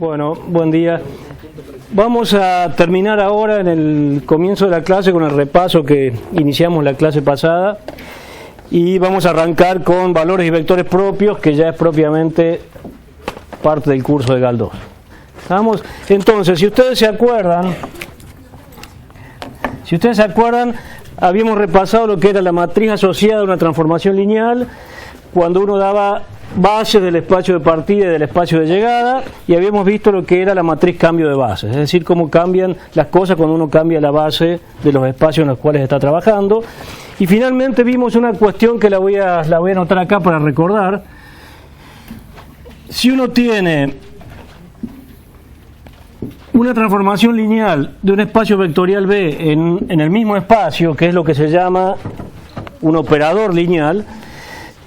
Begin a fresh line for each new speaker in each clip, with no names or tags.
Bueno, buen día. Vamos a terminar ahora en el comienzo de la clase con el repaso que iniciamos la clase pasada y vamos a arrancar con valores y vectores propios, que ya es propiamente parte del curso de Galdós. Vamos, entonces, si ustedes se acuerdan, habíamos repasado lo que era la matriz asociada a una transformación lineal cuando uno daba bases del espacio de partida y del espacio de llegada, y habíamos visto lo que era la matriz cambio de bases, es decir, cómo cambian las cosas cuando uno cambia la base de los espacios en los cuales está trabajando. Y finalmente vimos una cuestión que la voy a anotar acá para recordar. Si uno tiene una transformación lineal de un espacio vectorial B en el mismo espacio, que es lo que se llama un operador lineal,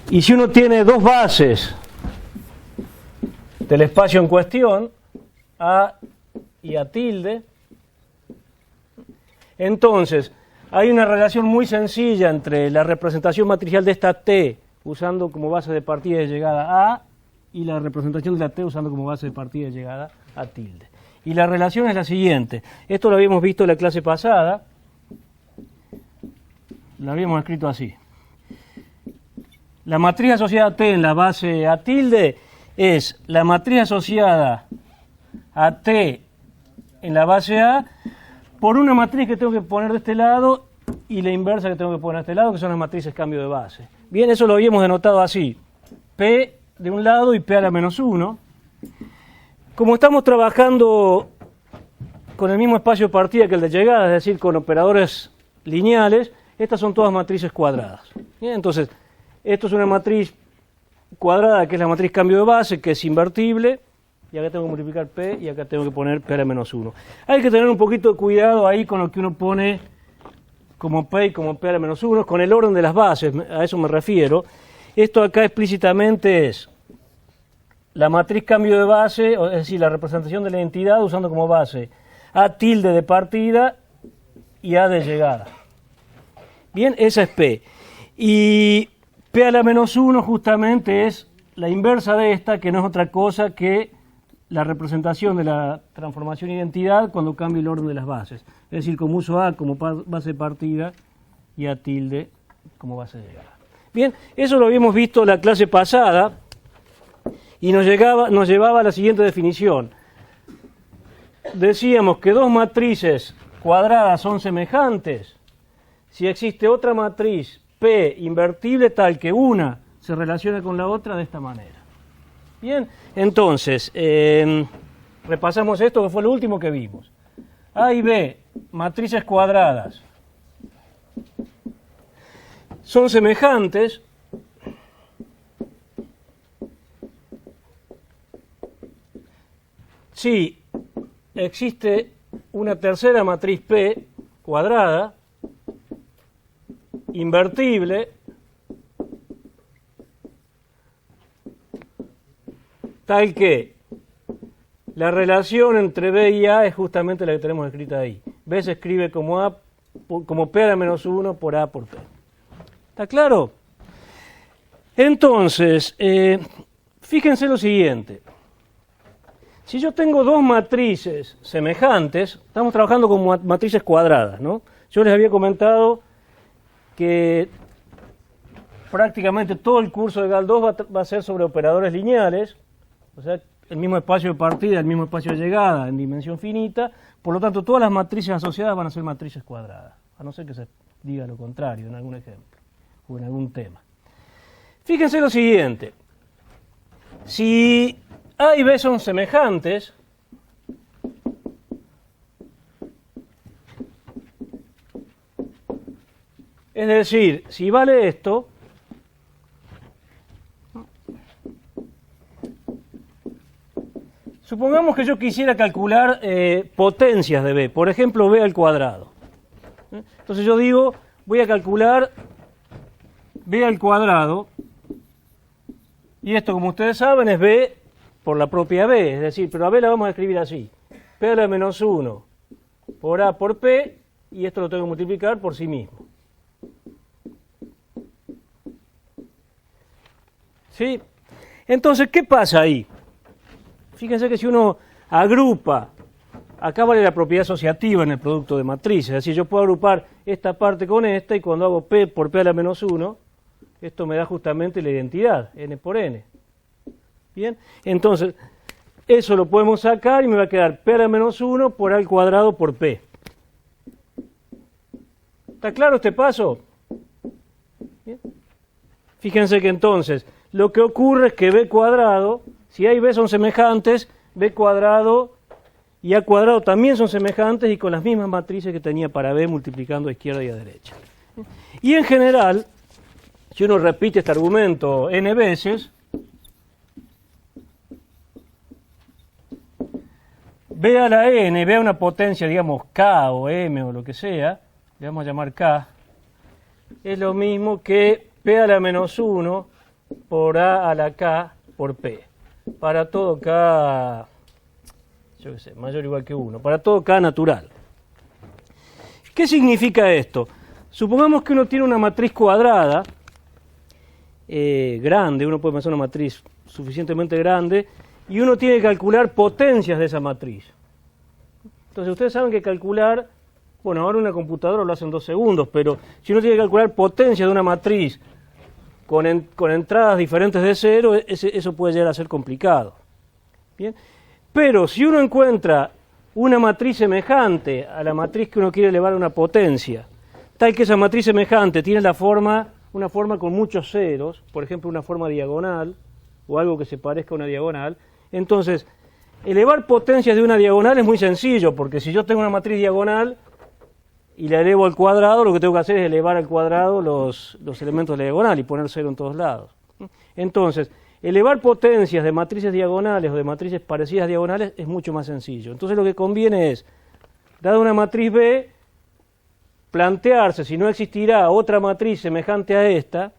y si uno tiene dos bases del espacio en cuestión, A y A tilde, entonces hay una relación muy sencilla entre la representación matricial de esta T, usando como base de partida y de llegada A, y la representación de la T usando como base de partida y de llegada A tilde. Y la relación es la siguiente. Esto lo habíamos visto en la clase pasada, lo habíamos escrito así. La matriz asociada a T en la base A tilde es la matriz asociada a T en la base A por una matriz que tengo que poner de este lado y la inversa que tengo que poner de este lado, que son las matrices cambio de base. Bien, eso lo habíamos denotado así. P de un lado y P a la menos 1. Como estamos trabajando con el mismo espacio de partida que el de llegada, es decir, con operadores lineales, estas son todas matrices cuadradas. Bien, entonces, esto es una matriz cuadrada, que es la matriz cambio de base, que es invertible, y acá tengo que multiplicar P, y acá tengo que poner P a la menos 1. Hay que tener un poquito de cuidado ahí con lo que uno pone como P y como P a la menos 1, con el orden de las bases, a eso me refiero. Esto acá explícitamente es la matriz cambio de base, es decir, la representación de la identidad usando como base A tilde de partida y A de llegada. Bien, esa es P. Y P a la menos 1 justamente es la inversa de esta, que no es otra cosa que la representación de la transformación identidad cuando cambio el orden de las bases. Es decir, como uso A como base de partida y A tilde como base de llegada. Bien, eso lo habíamos visto la clase pasada y nos llevaba a la siguiente definición. Decíamos que dos matrices cuadradas son semejantes si existe otra matriz P invertible tal que una se relaciona con la otra de esta manera. Bien, entonces, repasamos esto que fue lo último que vimos. A y B, matrices cuadradas, son semejantes si existe una tercera matriz P cuadrada invertible tal que la relación entre B y A es justamente la que tenemos escrita ahí. B se escribe como P a la menos 1 por A por P. ¿Está claro? Entonces, fíjense lo siguiente. Si yo tengo dos matrices semejantes, estamos trabajando con matrices cuadradas, ¿no? Yo les había comentado que prácticamente todo el curso de Galdós va a ser sobre operadores lineales, o sea, el mismo espacio de partida, el mismo espacio de llegada en dimensión finita, por lo tanto todas las matrices asociadas van a ser matrices cuadradas, a no ser que se diga lo contrario en algún ejemplo o en algún tema. Fíjense lo siguiente, si A y B son semejantes, es decir, si vale esto, supongamos que yo quisiera calcular potencias de B, por ejemplo, B al cuadrado. Entonces yo digo, voy a calcular B al cuadrado, y esto, como ustedes saben, es B por la propia B, es decir, pero a B la vamos a escribir así, P a la menos 1 por A por P, y esto lo tengo que multiplicar por sí mismo. ¿Sí? Entonces, ¿qué pasa ahí? Fíjense que si uno agrupa, acá vale la propiedad asociativa en el producto de matrices, es decir, yo puedo agrupar esta parte con esta y cuando hago P por P a la menos 1, esto me da justamente la identidad, N por N. Bien, entonces, eso lo podemos sacar y me va a quedar P a la menos 1 por A al cuadrado por P. ¿Está claro este paso? Bien. Fíjense que entonces, lo que ocurre es que B cuadrado, si A y B son semejantes, B cuadrado y A cuadrado también son semejantes y con las mismas matrices que tenía para B multiplicando a izquierda y a derecha. Y en general, si uno repite este argumento n veces, B a la n, B a una potencia, digamos, K o M o lo que sea, le vamos a llamar K, es lo mismo que P a la menos 1 por A a la K por P. Para todo K, yo qué sé, mayor o igual que 1, para todo K natural. ¿Qué significa esto? Supongamos que uno tiene una matriz cuadrada, grande, uno puede pensar una matriz suficientemente grande, y uno tiene que calcular potencias de esa matriz. Entonces ustedes saben que calcular, bueno, ahora una computadora lo hace en 2 segundos, pero si uno tiene que calcular potencias de una matriz con entradas diferentes de 0, eso puede llegar a ser complicado. ¿Bien? Pero si uno encuentra una matriz semejante a la matriz que uno quiere elevar a una potencia, tal que esa matriz semejante tiene una forma con muchos ceros, por ejemplo una forma diagonal, o algo que se parezca a una diagonal, entonces elevar potencias de una diagonal es muy sencillo, porque si yo tengo una matriz diagonal y la elevo al cuadrado, lo que tengo que hacer es elevar al cuadrado los elementos de la diagonal y poner 0 en todos lados. Entonces, elevar potencias de matrices diagonales o de matrices parecidas diagonales es mucho más sencillo. Entonces lo que conviene es, dada una matriz B, plantearse si no existirá otra matriz semejante a esta,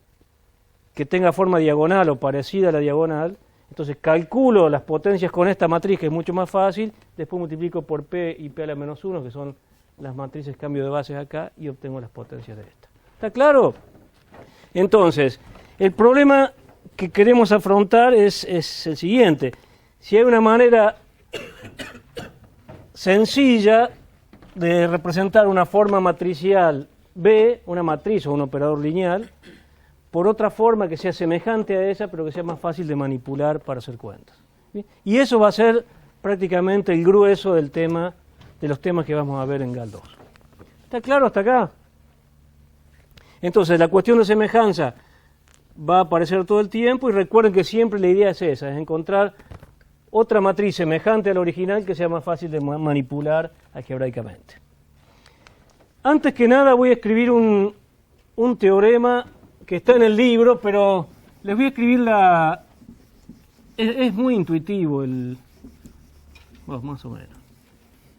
que tenga forma diagonal o parecida a la diagonal, entonces calculo las potencias con esta matriz, que es mucho más fácil, después multiplico por P y P a la menos 1, que son las matrices cambio de bases acá, y obtengo las potencias de esta. ¿Está claro? Entonces, el problema que queremos afrontar es el siguiente. Si hay una manera sencilla de representar una forma matricial B, una matriz o un operador lineal, por otra forma que sea semejante a esa, pero que sea más fácil de manipular para hacer cuentas. ¿Bien? Y eso va a ser prácticamente el grueso del tema, de los temas que vamos a ver en GAL 2. ¿Está claro hasta acá? Entonces, la cuestión de semejanza va a aparecer todo el tiempo y recuerden que siempre la idea es esa, es encontrar otra matriz semejante a la original que sea más fácil de manipular algebraicamente. Antes que nada voy a escribir un teorema que está en el libro, pero les voy a escribir es muy intuitivo bueno, más o menos.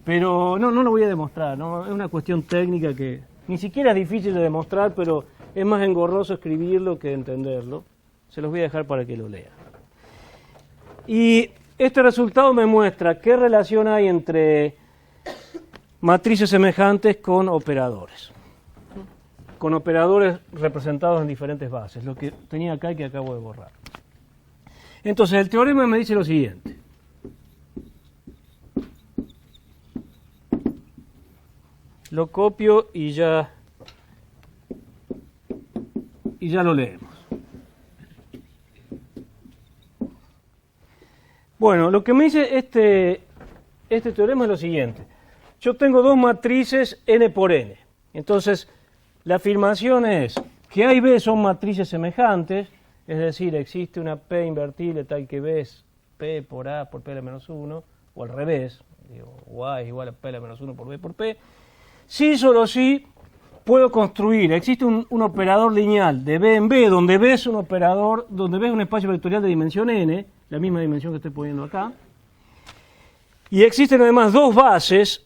Pero no lo voy a demostrar, ¿no? Es una cuestión técnica que ni siquiera es difícil de demostrar, pero es más engorroso escribirlo que entenderlo. Se los voy a dejar para que lo lean. Y este resultado me muestra qué relación hay entre matrices semejantes con operadores representados en diferentes bases, lo que tenía acá y que acabo de borrar. Entonces, el teorema me dice lo siguiente. Lo copio y ya lo leemos. Bueno, lo que me dice este teorema es lo siguiente. Yo tengo dos matrices n por n. Entonces, la afirmación es que A y B son matrices semejantes, es decir, existe una P invertible tal que B es P por A por P a la menos 1, o al revés, o A es igual a P a la menos 1 por B por P. Sí, solo sí, puedo construir, existe un operador lineal de B en B, donde B es un operador, donde B es un espacio vectorial de dimensión n, la misma dimensión que estoy poniendo acá, y existen además dos bases,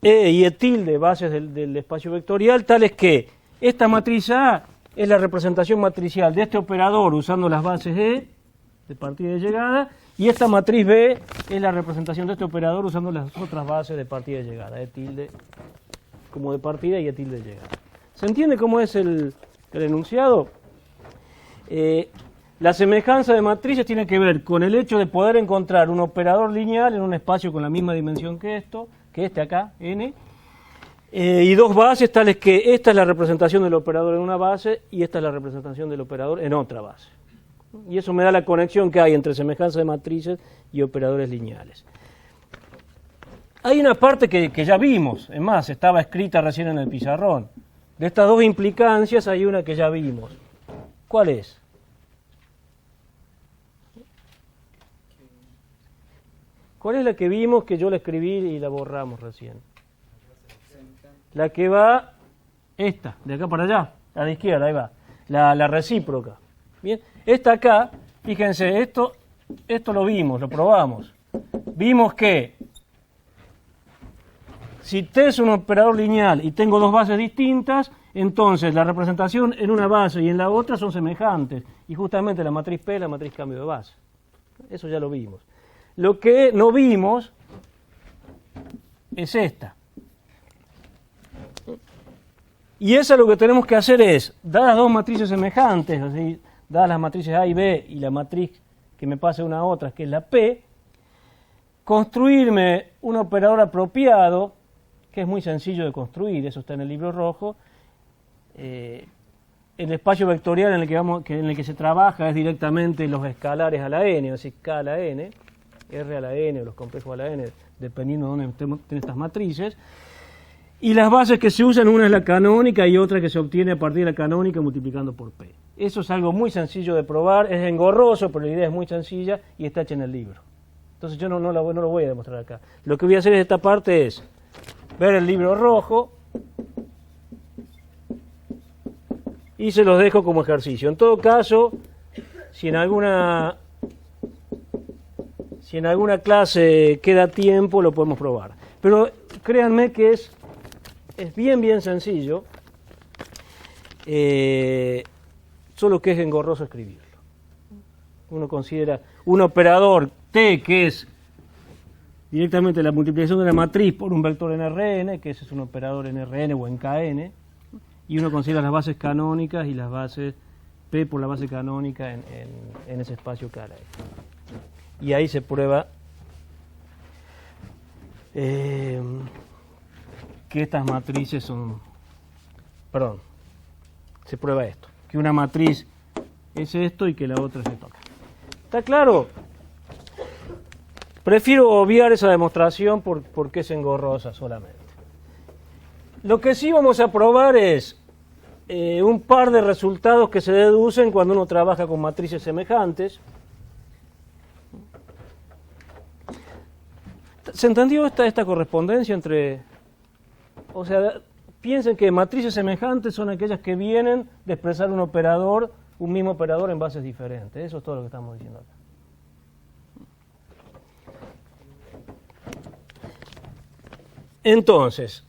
E y E tilde, bases del espacio vectorial, tales que esta matriz A es la representación matricial de este operador usando las bases E, de partida y de llegada, y esta matriz B es la representación de este operador usando las otras bases de partida y de llegada, E tilde como de partida y E tilde de llegada. ¿Se entiende cómo es el enunciado? La semejanza de matrices tiene que ver con el hecho de poder encontrar un operador lineal en un espacio con la misma dimensión que este acá, n, y dos bases tales que esta es la representación del operador en una base y esta es la representación del operador en otra base. Y eso me da la conexión que hay entre semejanza de matrices y operadores lineales. Hay una parte que ya vimos, es más, estaba escrita recién en el pizarrón. De estas dos implicancias hay una que ya vimos. ¿Cuál es? ¿Cuál es la que vimos que yo la escribí y la borramos recién? La que va, esta, de acá para allá, a la izquierda, ahí va, la recíproca. Bien, esta acá, fíjense, esto lo vimos, lo probamos. Vimos que si T es un operador lineal y tengo dos bases distintas, entonces la representación en una base y en la otra son semejantes. Y justamente la matriz P es la matriz cambio de base. Eso ya lo vimos. Lo que no vimos es esta. Y eso lo que tenemos que hacer es, dadas dos matrices semejantes, así, dadas las matrices A y B y la matriz que me pase una a otra, que es la P, construirme un operador apropiado, que es muy sencillo de construir, eso está en el libro rojo. El espacio vectorial en el que se trabaja es directamente los escalares a la n, o sea, K a la n, R a la n o los complejos a la n, dependiendo de dónde estén estas matrices. Y las bases que se usan, una es la canónica y otra que se obtiene a partir de la canónica multiplicando por P. Eso es algo muy sencillo de probar, es engorroso, pero la idea es muy sencilla y está hecha en el libro. Entonces yo no lo voy a demostrar acá. Lo que voy a hacer en esta parte es ver el libro rojo y se los dejo como ejercicio. En todo caso, si en alguna clase queda tiempo, lo podemos probar. Pero créanme que es bien sencillo, solo que es engorroso escribirlo. Uno considera un operador T, que es directamente la multiplicación de la matriz por un vector en Rn, que ese es un operador en Rn o en Kn, y uno considera las bases canónicas y las bases P por la base canónica en ese espacio K. Y ahí se prueba que estas matrices son... Perdón, se prueba esto, que una matriz es esto y que la otra es esto acá. ¿Está claro? Prefiero obviar esa demostración porque es engorrosa solamente. Lo que sí vamos a probar es un par de resultados que se deducen cuando uno trabaja con matrices semejantes. ¿Se entendió esta correspondencia entre...? O sea, piensen que matrices semejantes son aquellas que vienen de expresar un mismo operador en bases diferentes. Eso es todo lo que estamos diciendo acá. Entonces,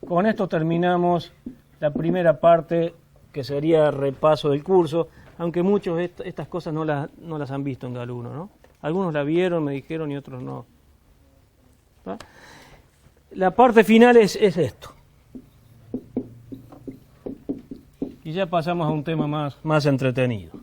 con esto terminamos la primera parte, que sería repaso del curso, aunque muchos estas cosas no las han visto en Galuno, ¿no? Algunos la vieron, me dijeron, y otros no. ¿Va? La parte final es esto. Y ya pasamos a un tema más entretenido.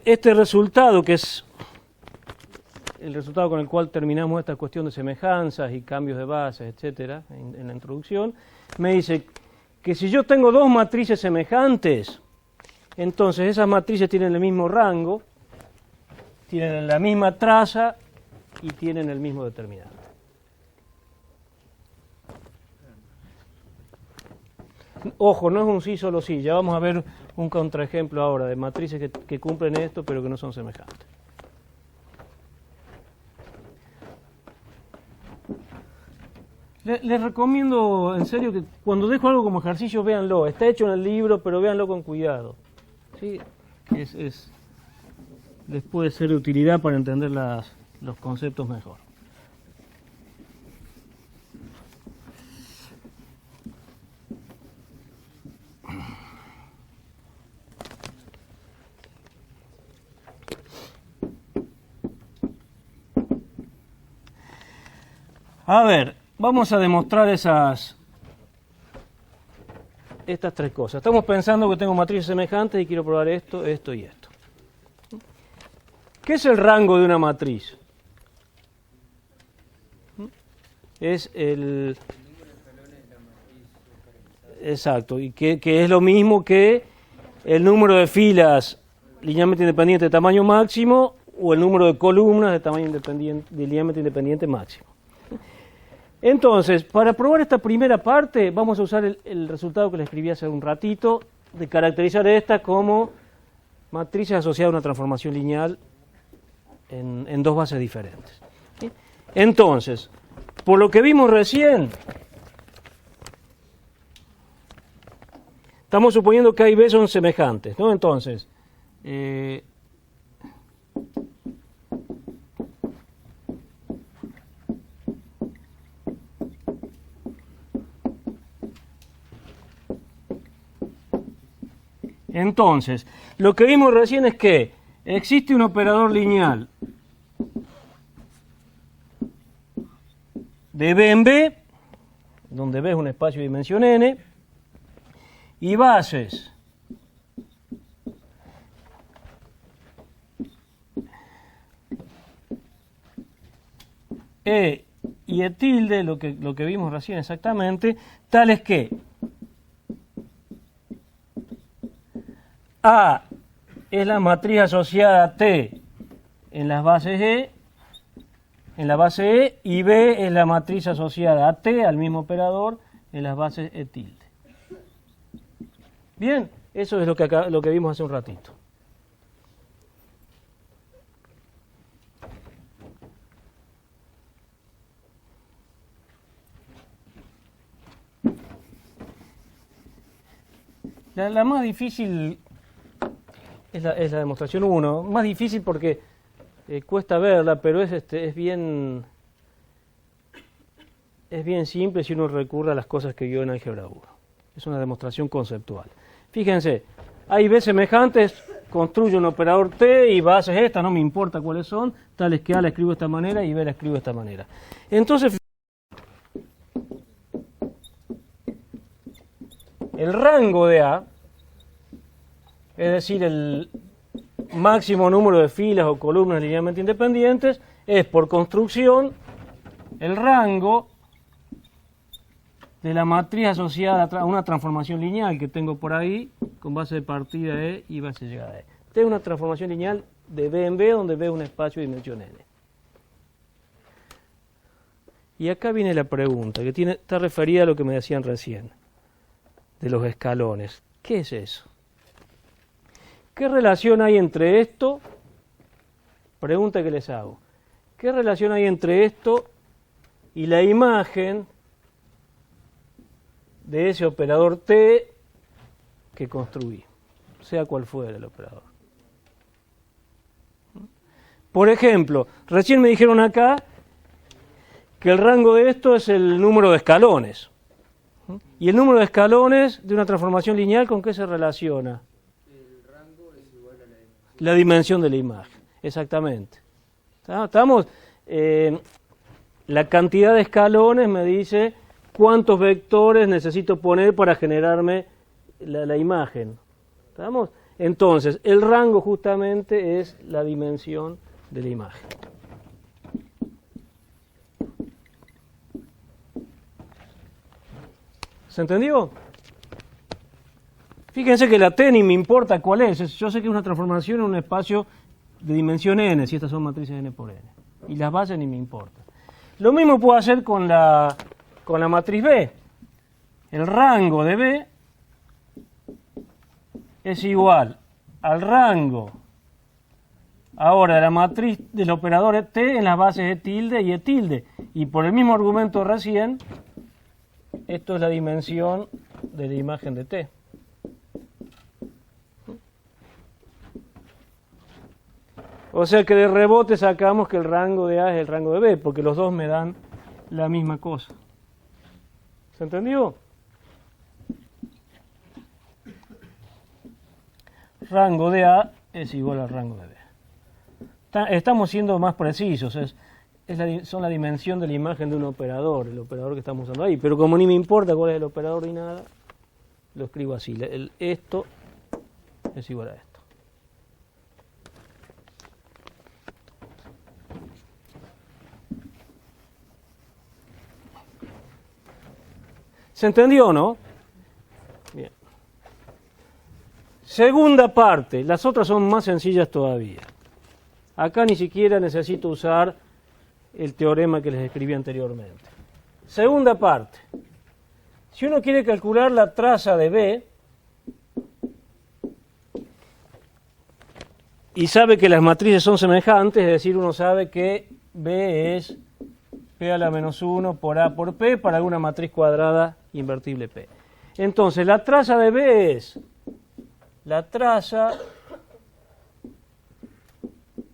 Este resultado, que es el resultado con el cual terminamos esta cuestión de semejanzas y cambios de bases, etcétera, en la introducción, me dice que si yo tengo dos matrices semejantes, entonces esas matrices tienen el mismo rango, tienen la misma traza y tienen el mismo determinante. Ojo, no es un sí solo sí. Ya vamos a ver un contraejemplo ahora de matrices que cumplen esto, pero que no son semejantes. Les recomiendo, en serio, que cuando dejo algo como ejercicio, véanlo. Está hecho en el libro, pero véanlo con cuidado. ¿Sí? Les puede ser de utilidad para entender los conceptos mejor. A ver, vamos a demostrar estas tres cosas. Estamos pensando que tengo matrices semejantes y quiero probar esto, esto y esto. ¿Qué es el rango de una matriz? Es el... Exacto, y que es lo mismo que el número de filas linealmente independiente de tamaño máximo o el número de columnas de tamaño independiente, de linealmente independiente máximo. Entonces, para probar esta primera parte, vamos a usar el resultado que les escribí hace un ratito, de caracterizar esta como matrices asociadas a una transformación lineal en dos bases diferentes. ¿Sí? Entonces, por lo que vimos recién, estamos suponiendo que A y B son semejantes, ¿no? Entonces, lo que vimos recién es que existe un operador lineal de B en B, donde B es un espacio de dimensión n, y bases E y E tilde, lo que vimos recién exactamente, tales que A es la matriz asociada a T en las bases en la base E, y B es la matriz asociada a T, al mismo operador, en las bases E tilde. Bien, eso es lo que vimos hace un ratito. La más difícil es la demostración 1, más difícil porque cuesta verla, pero es bien simple si uno recurre a las cosas que vio en álgebra 1. Es una demostración conceptual. Fíjense, A y B semejantes, construyo un operador T y bases estas, no me importa cuáles son, tales que A la escribo de esta manera y B la escribo de esta manera. Entonces, el rango de A, es decir, el máximo número de filas o columnas linealmente independientes, es por construcción el rango de la matriz asociada a una transformación lineal que tengo por ahí con base de partida E y base de llegada E. Tengo una transformación lineal de B en B, donde B es un espacio de dimensión n. Y acá viene la pregunta, que está referida a lo que me decían recién, de los escalones. ¿Qué es eso? ¿Qué relación hay entre esto? Pregunta que les hago. ¿Qué relación hay entre esto y la imagen de ese operador T que construí, sea cual fuera el operador? Por ejemplo, recién me dijeron acá que el rango de esto es el número de escalones. ¿Y el número de escalones de una transformación lineal con qué se relaciona?
El rango es igual a
la dimensión de la imagen, exactamente. Estamos, la cantidad de escalones me dice cuántos vectores necesito poner para generarme la imagen. ¿Estamos? Entonces, el rango justamente es la dimensión de la imagen. ¿Se entendió? Fíjense que la T ni me importa cuál es. Yo sé que es una transformación en un espacio de dimensión n, si estas son matrices n por n. Y las bases ni me importan. Lo mismo puedo hacer con la matriz B. El rango de B es igual al rango ahora de la matriz del operador T en las bases E tilde y E tilde. Y por el mismo argumento recién, esto es la dimensión de la imagen de T. O sea que de rebote sacamos que el rango de A es el rango de B, porque los dos me dan la misma cosa. ¿Se entendió? Rango de A es igual al rango de B. Estamos siendo más precisos, son la dimensión de la imagen de un operador, el operador que estamos usando ahí. Pero como ni me importa cuál es el operador ni nada, lo escribo así. Esto es igual a esto. ¿Se entendió o no? Bien. Segunda parte, las otras son más sencillas todavía. Acá ni siquiera necesito usar el teorema que les escribí anteriormente. Segunda parte. Si uno quiere calcular la traza de B y sabe que las matrices son semejantes, es decir, uno sabe que B es P a la menos 1 por A por P para alguna matriz cuadrada invertible P. Entonces, la traza de B es la traza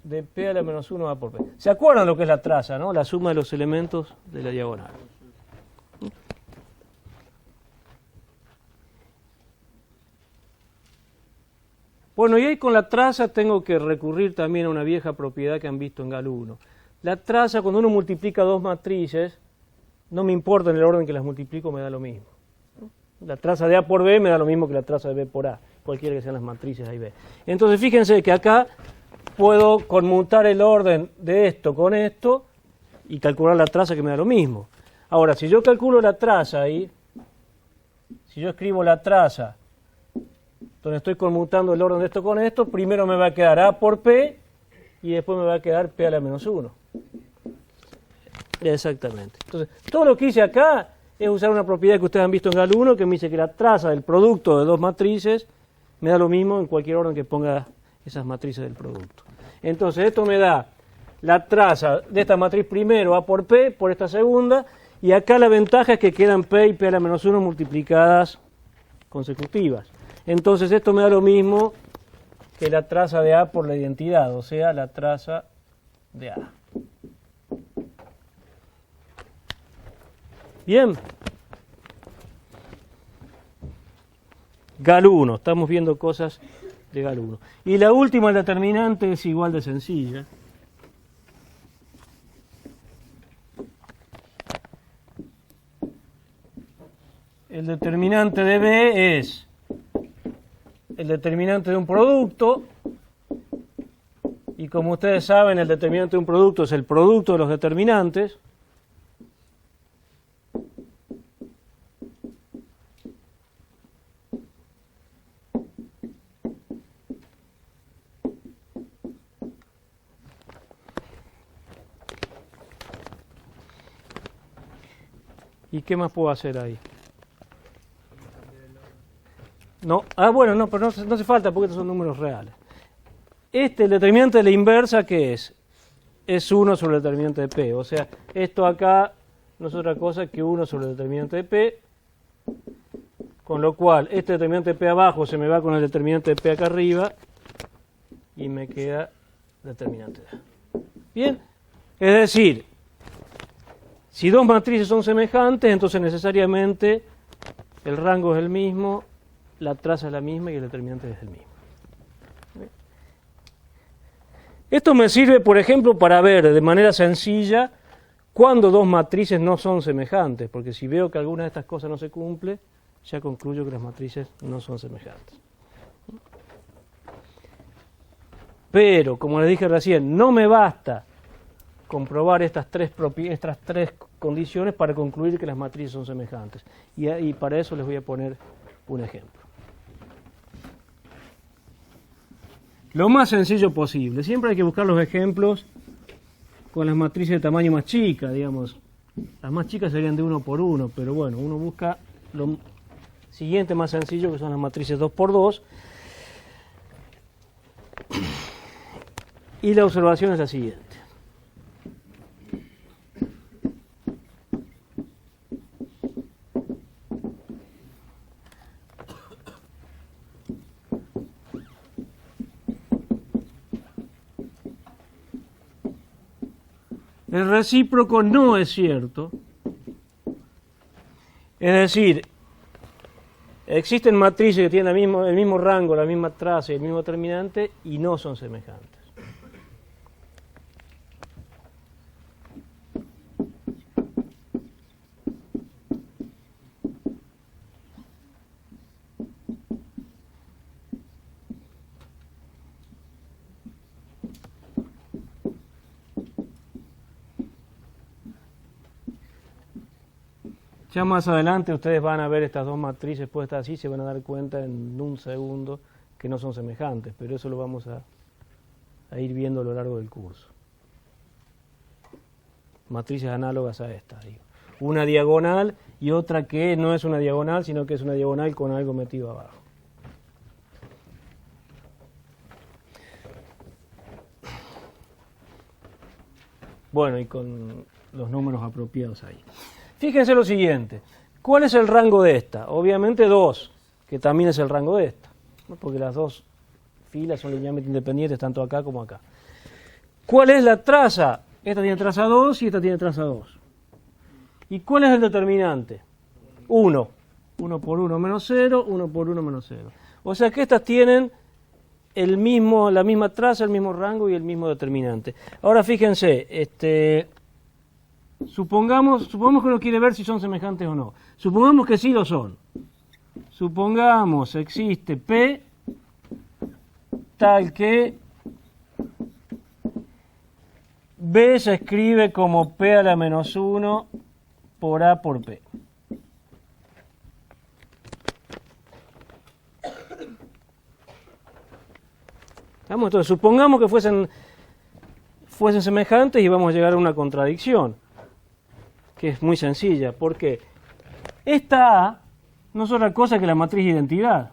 de P a la menos 1 A por P. ¿Se acuerdan lo que es la traza, no? La suma de los elementos de la diagonal. Bueno, y ahí con la traza tengo que recurrir también a una vieja propiedad que han visto en GAL 1. La traza, cuando uno multiplica dos matrices, no me importa en el orden que las multiplico, me da lo mismo. La traza de A por B me da lo mismo que la traza de B por A, cualquiera que sean las matrices A y B. Entonces fíjense que acá puedo conmutar el orden de esto con esto y calcular la traza que me da lo mismo. Ahora, si yo calculo la traza ahí, si yo escribo la traza donde estoy conmutando el orden de esto con esto, primero me va a quedar A por P y después me va a quedar P a la menos 1. Exactamente. Entonces, todo lo que hice acá es usar una propiedad que ustedes han visto en GAL 1 que me dice que la traza del producto de dos matrices me da lo mismo en cualquier orden que ponga esas matrices del producto. Entonces, esto me da la traza de esta matriz primero, A por P, por esta segunda, y acá la ventaja es que quedan P y P a la menos 1 multiplicadas consecutivas. Entonces, esto me da lo mismo que la traza de A por la identidad, o sea, la traza de A. Bien. GAL 1, estamos viendo cosas de GAL 1. Y la última determinante es igual de sencilla. El determinante de B es el determinante de un producto, y como ustedes saben, el determinante de un producto es el producto de los determinantes. ¿Y qué más puedo hacer ahí? No, bueno, no, pero no hace falta porque estos son números reales. El determinante de la inversa, ¿qué es? Es 1 sobre el determinante de P. O sea, esto acá no es otra cosa que 1 sobre el determinante de P, con lo cual este determinante de P abajo se me va con el determinante de P acá arriba y me queda determinante de A. Bien, es decir, si dos matrices son semejantes, entonces necesariamente el rango es el mismo, la traza es la misma y el determinante es el mismo. Esto me sirve, por ejemplo, para ver de manera sencilla cuando dos matrices no son semejantes, porque si veo que alguna de estas cosas no se cumple, ya concluyo que las matrices no son semejantes. Pero, como les dije recién, no me basta comprobar estas tres condiciones para concluir que las matrices son semejantes. Y para eso les voy a poner un ejemplo. Lo más sencillo posible. Siempre hay que buscar los ejemplos con las matrices de tamaño más chica, digamos. Las más chicas serían de 1 por 1, pero bueno, uno busca lo siguiente más sencillo, que son las matrices 2 por 2. Y la observación es la siguiente. El recíproco no es cierto. Es decir, existen matrices que tienen el mismo rango, la misma traza y el mismo determinante y no son semejantes. Ya más adelante ustedes van a ver estas dos matrices puestas así, se van a dar cuenta en un segundo que no son semejantes, pero eso lo vamos a ir viendo a lo largo del curso. Matrices análogas a estas, digo. Una diagonal y otra que no es una diagonal, sino que es una diagonal con algo metido abajo. Bueno, y con los números apropiados ahí. Fíjense lo siguiente, ¿cuál es el rango de esta? Obviamente 2, que también es el rango de esta, ¿no? Porque las dos filas son linealmente independientes, tanto acá como acá. ¿Cuál es la traza? Esta tiene traza 2 y esta tiene traza 2. ¿Y cuál es el determinante? 1. 1 por 1 menos 0, 1 por 1 menos 0. O sea que estas tienen la misma traza, el mismo rango y el mismo determinante. Ahora fíjense, supongamos que uno quiere ver si son semejantes o no. Supongamos que sí lo son. Supongamos existe P tal que B se escribe como P a la menos 1 por A por P. Entonces, supongamos que fuesen semejantes y vamos a llegar a una contradicción, que es muy sencilla, porque esta A no es otra cosa que la matriz de identidad.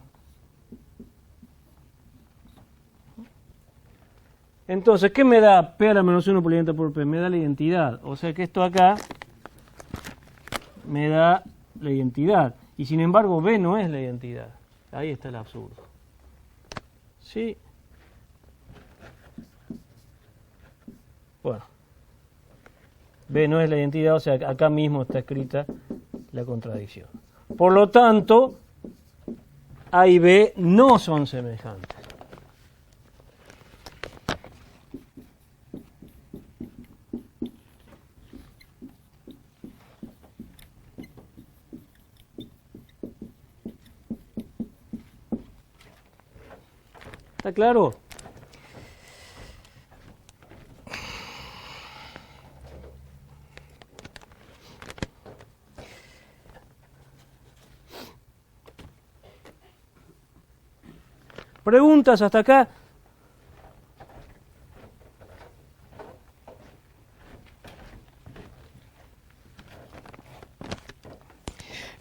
Entonces, ¿qué me da P a la menos 1 por la identidad por P? Me da la identidad, o sea que esto acá me da la identidad, y sin embargo B no es la identidad. Ahí está el absurdo. ¿Sí? Bueno, B no es la identidad, o sea, acá mismo está escrita la contradicción. Por lo tanto, A y B no son semejantes. ¿Está claro? ¿Preguntas hasta acá?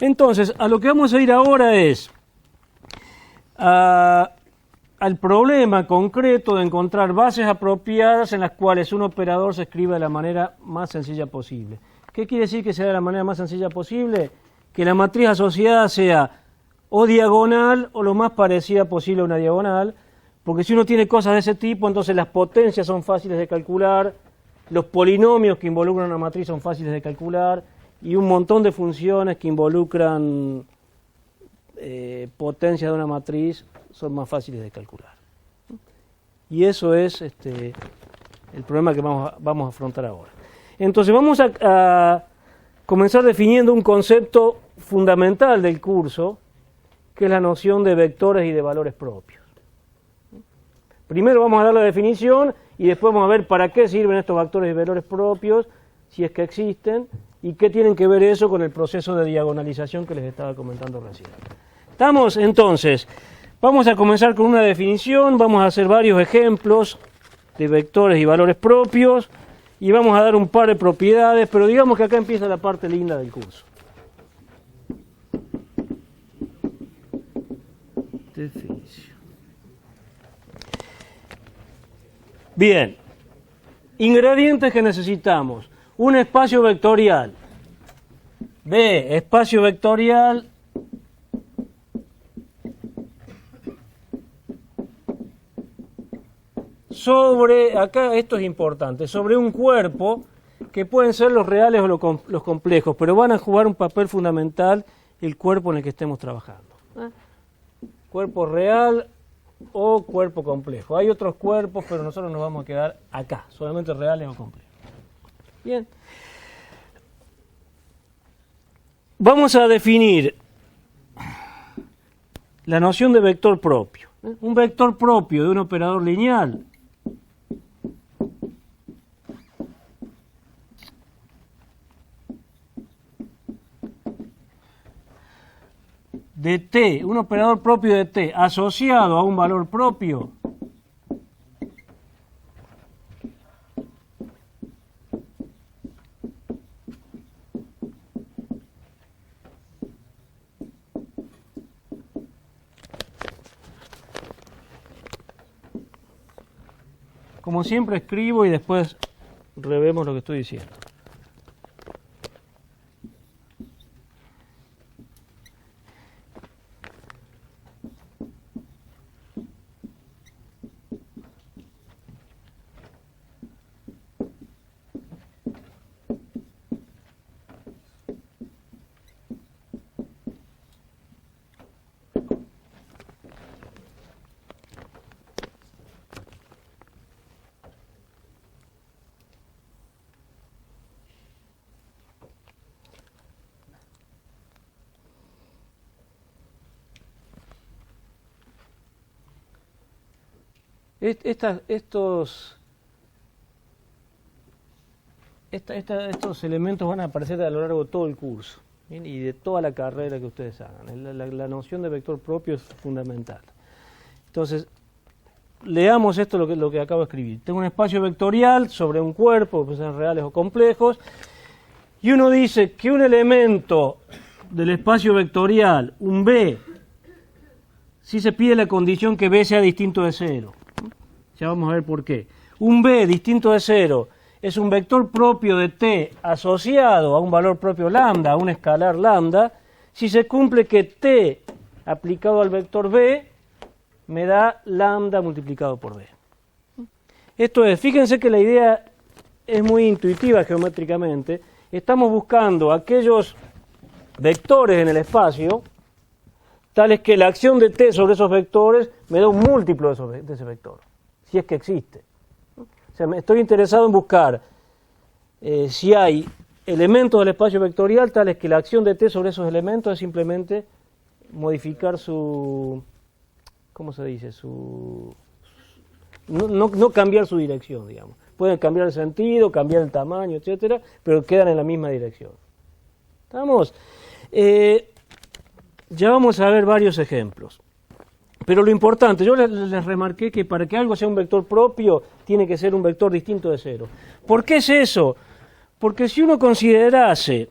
Entonces, a lo que vamos a ir ahora es al problema concreto de encontrar bases apropiadas en las cuales un operador se escriba de la manera más sencilla posible. ¿Qué quiere decir que sea de la manera más sencilla posible? Que la matriz asociada sea o diagonal o lo más parecida posible a una diagonal, porque si uno tiene cosas de ese tipo, entonces las potencias son fáciles de calcular, los polinomios que involucran una matriz son fáciles de calcular, y un montón de funciones que involucran potencias de una matriz son más fáciles de calcular. Y eso es el problema que vamos a afrontar ahora. Entonces vamos a comenzar definiendo un concepto fundamental del curso, que es la noción de vectores y de valores propios. Primero vamos a dar la definición y después vamos a ver para qué sirven estos vectores y valores propios, si es que existen, y qué tienen que ver eso con el proceso de diagonalización que les estaba comentando recién. ¿Estamos? Entonces, vamos a comenzar con una definición, vamos a hacer varios ejemplos de vectores y valores propios, y vamos a dar un par de propiedades, pero digamos que acá empieza la parte linda del curso. Definición. Bien, ingredientes que necesitamos. Un espacio vectorial. B, espacio vectorial sobre, acá esto es importante, sobre un cuerpo que pueden ser los reales o los complejos, pero van a jugar un papel fundamental el cuerpo en el que estemos trabajando. Cuerpo real o cuerpo complejo. Hay otros cuerpos, pero nosotros nos vamos a quedar acá, solamente reales o complejos. Bien. Vamos a definir la noción de vector propio. Un vector propio de un operador lineal de t, un operador propio de t asociado a un valor propio como siempre escribo y después revemos lo que estoy diciendo. Estos elementos van a aparecer a lo largo de todo el curso, ¿bien? Y de toda la carrera que ustedes hagan. La noción de vector propio es fundamental. Entonces, leamos esto, lo que acabo de escribir. Tengo un espacio vectorial sobre un cuerpo, que pueden ser reales o complejos, y uno dice que un elemento del espacio vectorial, un B, si se pide la condición que B sea distinto de cero. Ya vamos a ver por qué. Un B distinto de cero es un vector propio de t asociado a un valor propio lambda, a un escalar lambda, si se cumple que t aplicado al vector B me da lambda multiplicado por B. Esto es, fíjense que la idea es muy intuitiva geométricamente. Estamos buscando aquellos vectores en el espacio tales que la acción de t sobre esos vectores me da un múltiplo de ese vector, si es que existe. O sea, me estoy interesado en buscar si hay elementos del espacio vectorial tales que la acción de t sobre esos elementos es simplemente modificar su, ¿cómo se dice? No cambiar su dirección, digamos. Pueden cambiar el sentido, cambiar el tamaño, etcétera, pero quedan en la misma dirección. ¿Estamos? Ya vamos a ver varios ejemplos. Pero lo importante, yo les remarqué que para que algo sea un vector propio, tiene que ser un vector distinto de cero. ¿Por qué es eso? Porque si uno considerase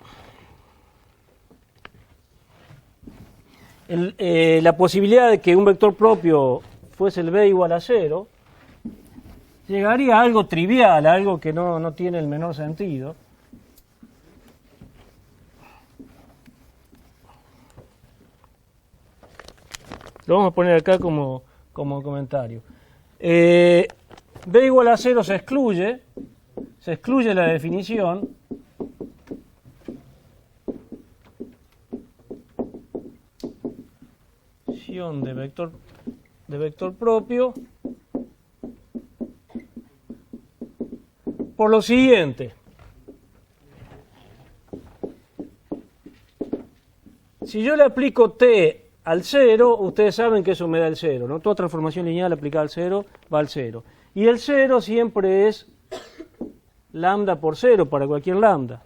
la posibilidad de que un vector propio fuese el b igual a cero, llegaría a algo trivial, a algo que no tiene el menor sentido. Lo vamos a poner acá como comentario. B igual a 0 se excluye la definición. De vector propio por lo siguiente. Si yo le aplico t al 0, ustedes saben que eso me da el 0, ¿no? Toda transformación lineal aplicada al 0 va al 0. Y el 0 siempre es lambda por 0 para cualquier lambda.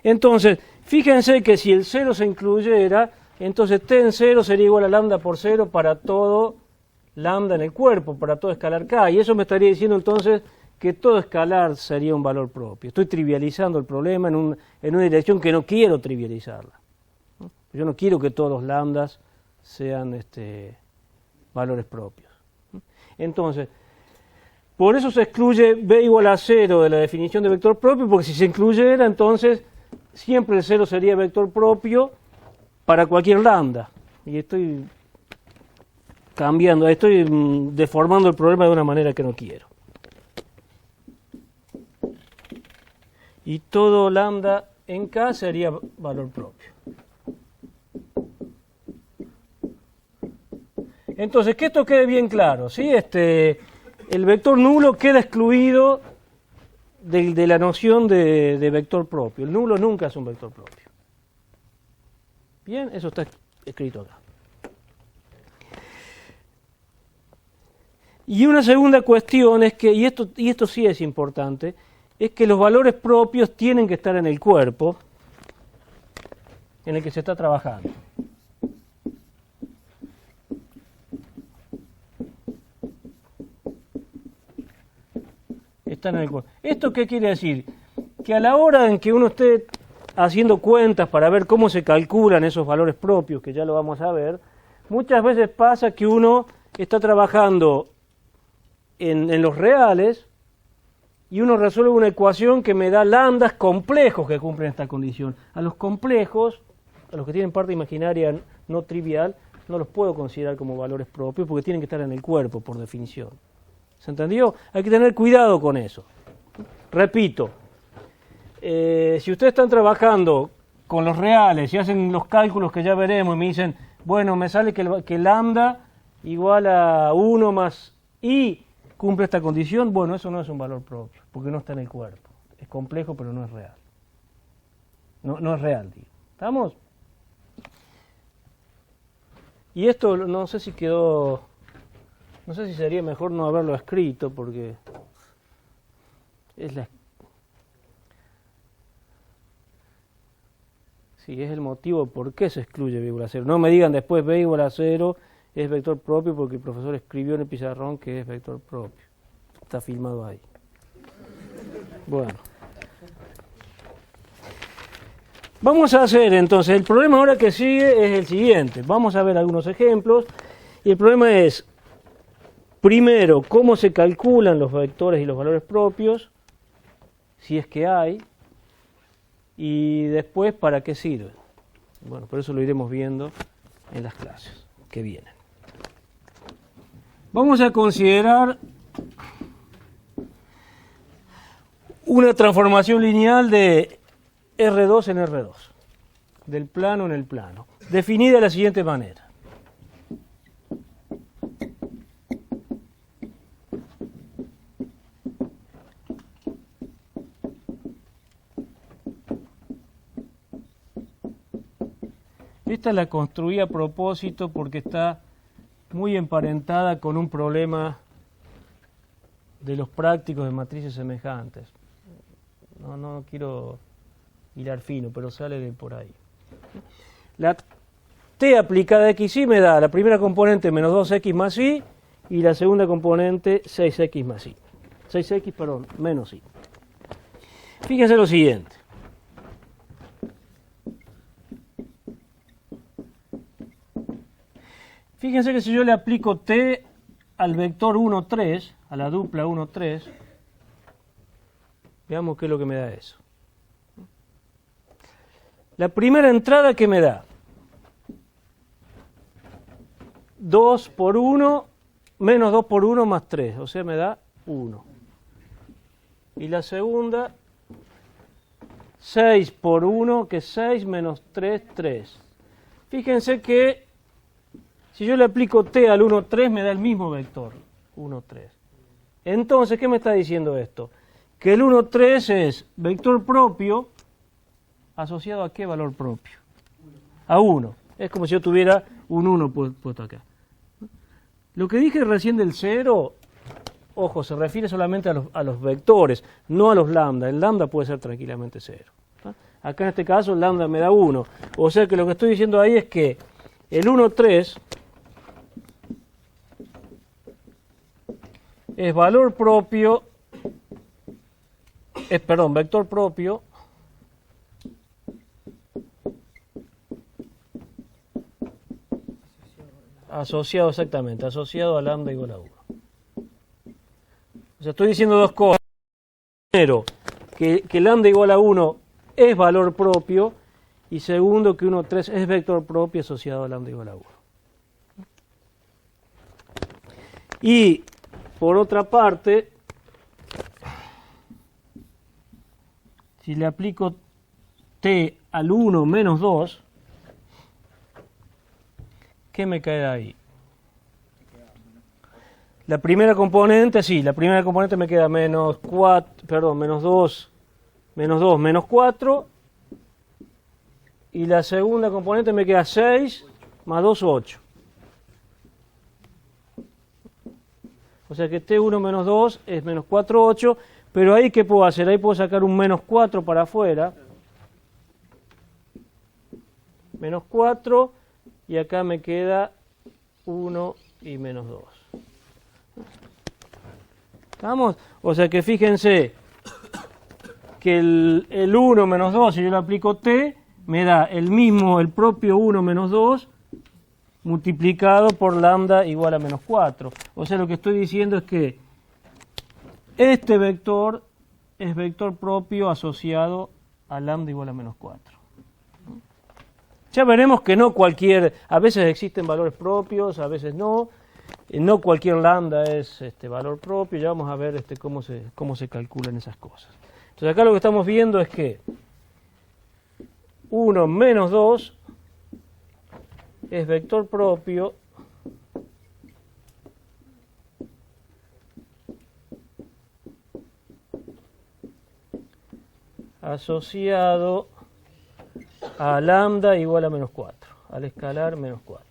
Entonces, fíjense que si el 0 se incluyera, entonces t en 0 sería igual a lambda por 0 para todo lambda en el cuerpo, para todo escalar k. Y eso me estaría diciendo entonces que todo escalar sería un valor propio. Estoy trivializando el problema en una dirección que no quiero trivializarla. Yo no quiero que todos los lambdas sean valores propios. Entonces, Por eso se excluye b igual a 0 de la definición de vector propio, porque si se incluyera, entonces siempre el 0 sería vector propio para cualquier lambda. Y estoy cambiando, estoy deformando el problema de una manera que no quiero. Y todo lambda en K sería valor propio. Entonces, que esto quede bien claro, ¿sí? El vector nulo queda excluido de la noción de vector propio. El nulo nunca es un vector propio. Bien, eso está escrito acá. Y una segunda cuestión es que, y esto sí es importante, es que los valores propios tienen que estar en el cuerpo en el que se está trabajando. Están en el cuerpo. ¿Esto qué quiere decir? Que a la hora en que uno esté haciendo cuentas para ver cómo se calculan esos valores propios, que ya lo vamos a ver, muchas veces pasa que uno está trabajando en los reales y uno resuelve una ecuación que me da lambdas complejos que cumplen esta condición. A los complejos, a los que tienen parte imaginaria no trivial, no los puedo considerar como valores propios porque tienen que estar en el cuerpo, por definición. ¿Se entendió? Hay que tener cuidado con eso. Repito, si ustedes están trabajando con los reales y hacen los cálculos que ya veremos y me dicen, bueno, me sale que lambda igual a 1 más i cumple esta condición, bueno, eso no es un valor propio, porque no está en el cuerpo. Es complejo, pero no es real. No es real, digo. ¿Estamos? Y esto no sé si quedó, no sé si sería mejor no haberlo escrito, porque es sí, es el motivo por qué se excluye b igual a 0. No me digan después b igual a 0 es vector propio porque el profesor escribió en el pizarrón que es vector propio. Está filmado ahí. Bueno. Vamos a hacer entonces, el problema ahora que sigue es el siguiente. Vamos a ver algunos ejemplos. Y el problema es, primero, cómo se calculan los vectores y los valores propios, si es que hay, y después para qué sirven. Bueno, por eso lo iremos viendo en las clases que vienen. Vamos a considerar una transformación lineal de R2 en R2, del plano en el plano, definida de la siguiente manera. Esta la construí a propósito porque está muy emparentada con un problema de los prácticos de matrices semejantes. No quiero hilar fino, pero sale de por ahí. La t aplicada a x y me da la primera componente menos 2x más y y la segunda componente 6x más y. 6x, perdón, menos y. Fíjense lo siguiente. Fíjense que si yo le aplico t al vector 1, 3, a la dupla 1, 3, veamos qué es lo que me da eso. La primera entrada que me da 2 por 1 menos 2 por 1 más 3, o sea, me da 1. Y la segunda, 6 por 1, que es 6 menos 3, 3. Fíjense que si yo le aplico t al 1, 3, me da el mismo vector, 1, 3. Entonces, ¿qué me está diciendo esto? Que el 1, 3 es vector propio asociado a qué valor propio. A 1. Es como si yo tuviera un 1 puesto acá. Lo que dije recién del 0, ojo, se refiere solamente a los vectores, no a los lambda. El lambda puede ser tranquilamente 0. Acá en este caso el lambda me da 1. O sea que lo que estoy diciendo ahí es que el 1, 3 es valor propio, vector propio asociado exactamente, asociado a lambda igual a 1. O sea, estoy diciendo dos cosas. Primero, que lambda igual a 1 es valor propio, y segundo, que 1, 3 es vector propio asociado a lambda igual a 1. Y, por otra parte, si le aplico t al 1 menos 2, ¿qué me queda ahí? La primera componente, sí, la primera componente me queda menos 2, menos 4, y la segunda componente me queda 6, más 2, 8. O sea que t1 menos 2 es menos 4, 8, pero ahí ¿qué puedo hacer? Ahí puedo sacar un menos 4 para afuera. Menos 4, y acá me queda 1 y menos 2. ¿Estamos? O sea que fíjense que el 1 menos 2, si yo le aplico t, me da el propio 1 menos 2, multiplicado por lambda igual a menos 4. O sea, lo que estoy diciendo es que este vector es vector propio asociado a lambda igual a menos 4. Ya veremos que no a veces existen valores propios, a veces no. No cualquier lambda es valor propio. Ya vamos a ver cómo se calculan esas cosas. Entonces acá lo que estamos viendo es que 1 menos 2 es vector propio asociado a lambda igual a menos 4, al escalar menos 4.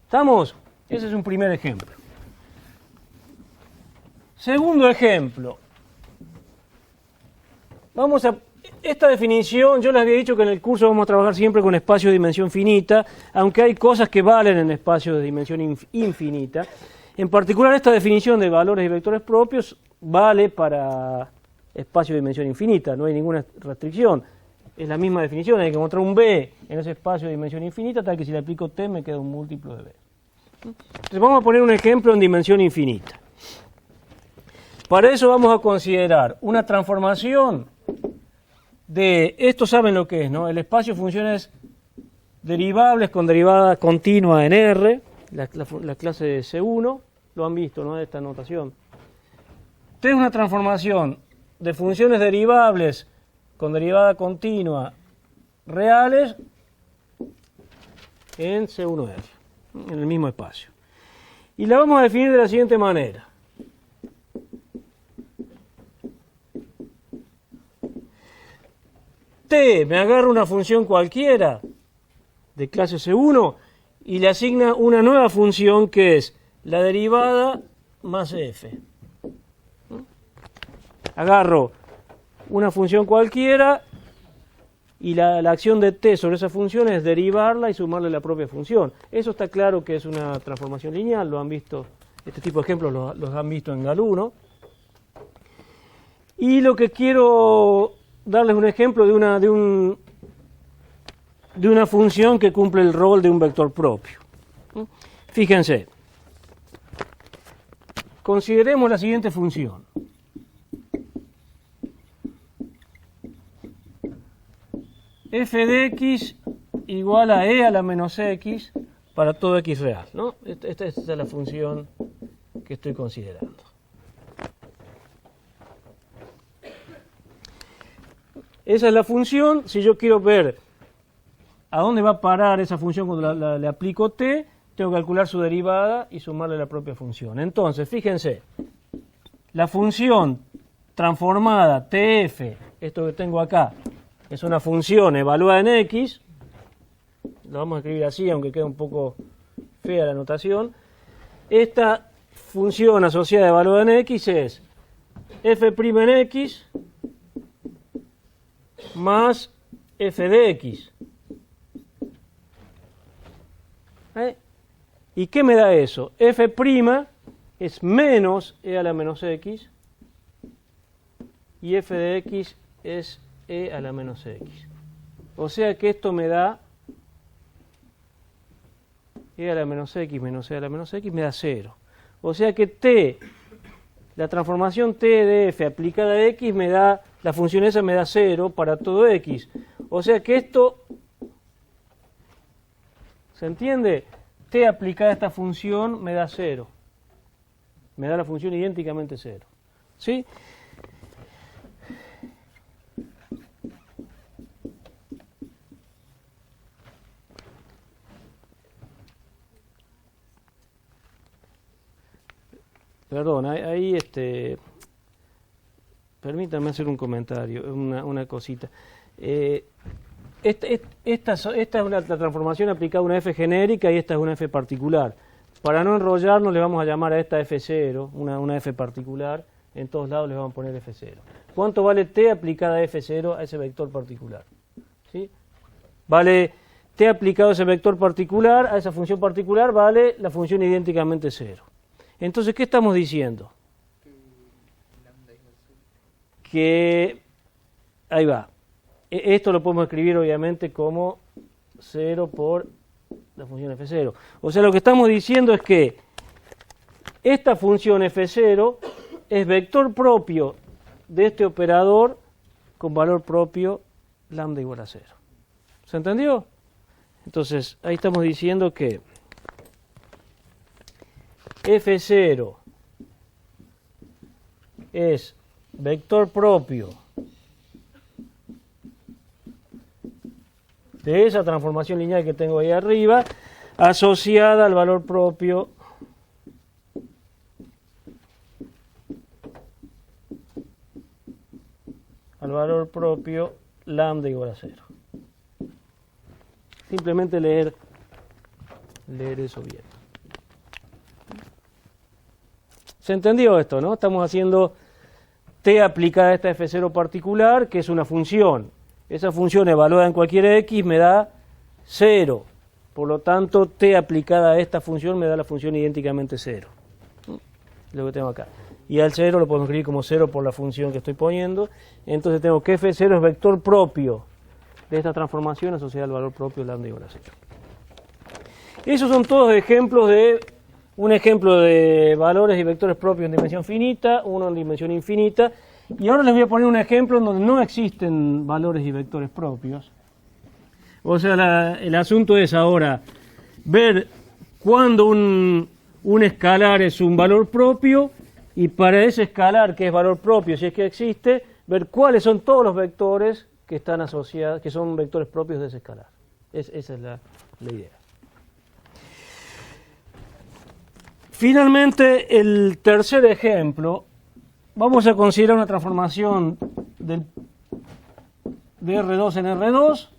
¿Estamos? Ese es un primer ejemplo. Segundo ejemplo. Esta definición, yo les había dicho que en el curso vamos a trabajar siempre con espacios de dimensión finita, aunque hay cosas que valen en espacios de dimensión infinita. En particular, esta definición de valores y vectores propios vale para espacios de dimensión infinita, no hay ninguna restricción. Es la misma definición, hay que encontrar un b en ese espacio de dimensión infinita, tal que si le aplico t me queda un múltiplo de b. Entonces vamos a poner un ejemplo en dimensión infinita. Para eso vamos a considerar una transformación de, esto saben lo que es, ¿no? El espacio de funciones derivables con derivada continua en R, la clase de C1, lo han visto, ¿no? Esta notación. Esta es una transformación de funciones derivables con derivada continua reales en C1R, en el mismo espacio. Y la vamos a definir de la siguiente manera. T me agarra una función cualquiera de clase C1 y le asigna una nueva función que es la derivada más f. Agarro una función cualquiera y la acción de t sobre esa función es derivarla y sumarle la propia función. Eso está claro que es una transformación lineal, lo han visto, este tipo de ejemplos los han visto en GAL1. Y lo que quiero darles un ejemplo de una función que cumple el rol de un vector propio. Fíjense, consideremos la siguiente función. F de x igual a e a la menos x para todo x real, ¿no? Esta es la función que estoy considerando. Esa es la función. Si yo quiero ver a dónde va a parar esa función cuando le aplico t, tengo que calcular su derivada y sumarle la propia función. Entonces, fíjense, la función transformada tf, esto que tengo acá, es una función evaluada en x, lo vamos a escribir así, aunque queda un poco fea la notación. Esta función asociada evaluada en x es f' en x más f de x. ¿Y qué me da eso? F' es menos e a la menos x y f de x es e a la menos x. O sea que esto me da e a la menos x menos e a la menos x me da 0. O sea que t, la transformación t de f aplicada a x me da, la función esa me da 0 para todo x. O sea que esto, ¿se entiende? T aplicada a esta función me da 0. Me da la función idénticamente 0. ¿Sí? Perdón, ahí permítanme hacer un comentario, una cosita. Esta es la transformación aplicada a una f genérica y esta es una f particular. Para no enrollarnos le vamos a llamar a esta f0, una f particular. En todos lados le vamos a poner f0. ¿Cuánto vale t aplicada a f0 a ese vector particular? ¿Sí? Vale t aplicado a ese vector particular, a esa función particular, vale la función idénticamente 0. Entonces, ¿qué estamos diciendo? Que, ahí va, esto lo podemos escribir obviamente como 0 por la función f0. O sea, lo que estamos diciendo es que esta función f0 es vector propio de este operador con valor propio lambda igual a 0. ¿Se entendió? Entonces, ahí estamos diciendo que f0 es vector propio de esa transformación lineal que tengo ahí arriba, asociada al valor propio lambda igual a 0. Simplemente leer eso bien. ¿Se entendió esto, no? Estamos haciendo t aplicada a esta f0 particular, que es una función. Esa función evaluada en cualquier x me da 0. Por lo tanto, t aplicada a esta función me da la función idénticamente 0. Lo que tengo acá. Y al 0 lo podemos escribir como 0 por la función que estoy poniendo. Entonces tengo que f0 es vector propio de esta transformación asociada al valor propio lambda igual a 0. Esos son todos ejemplos de... Un ejemplo de valores y vectores propios en dimensión finita, uno en dimensión infinita, y ahora les voy a poner un ejemplo en donde no existen valores y vectores propios. O sea, el asunto es ahora ver cuándo un escalar es un valor propio, y para ese escalar que es valor propio, si es que existe, ver cuáles son todos los vectores que están asociados, que son vectores propios de ese escalar. Esa es la idea. Finalmente, el tercer ejemplo, vamos a considerar una transformación de R2 en R2,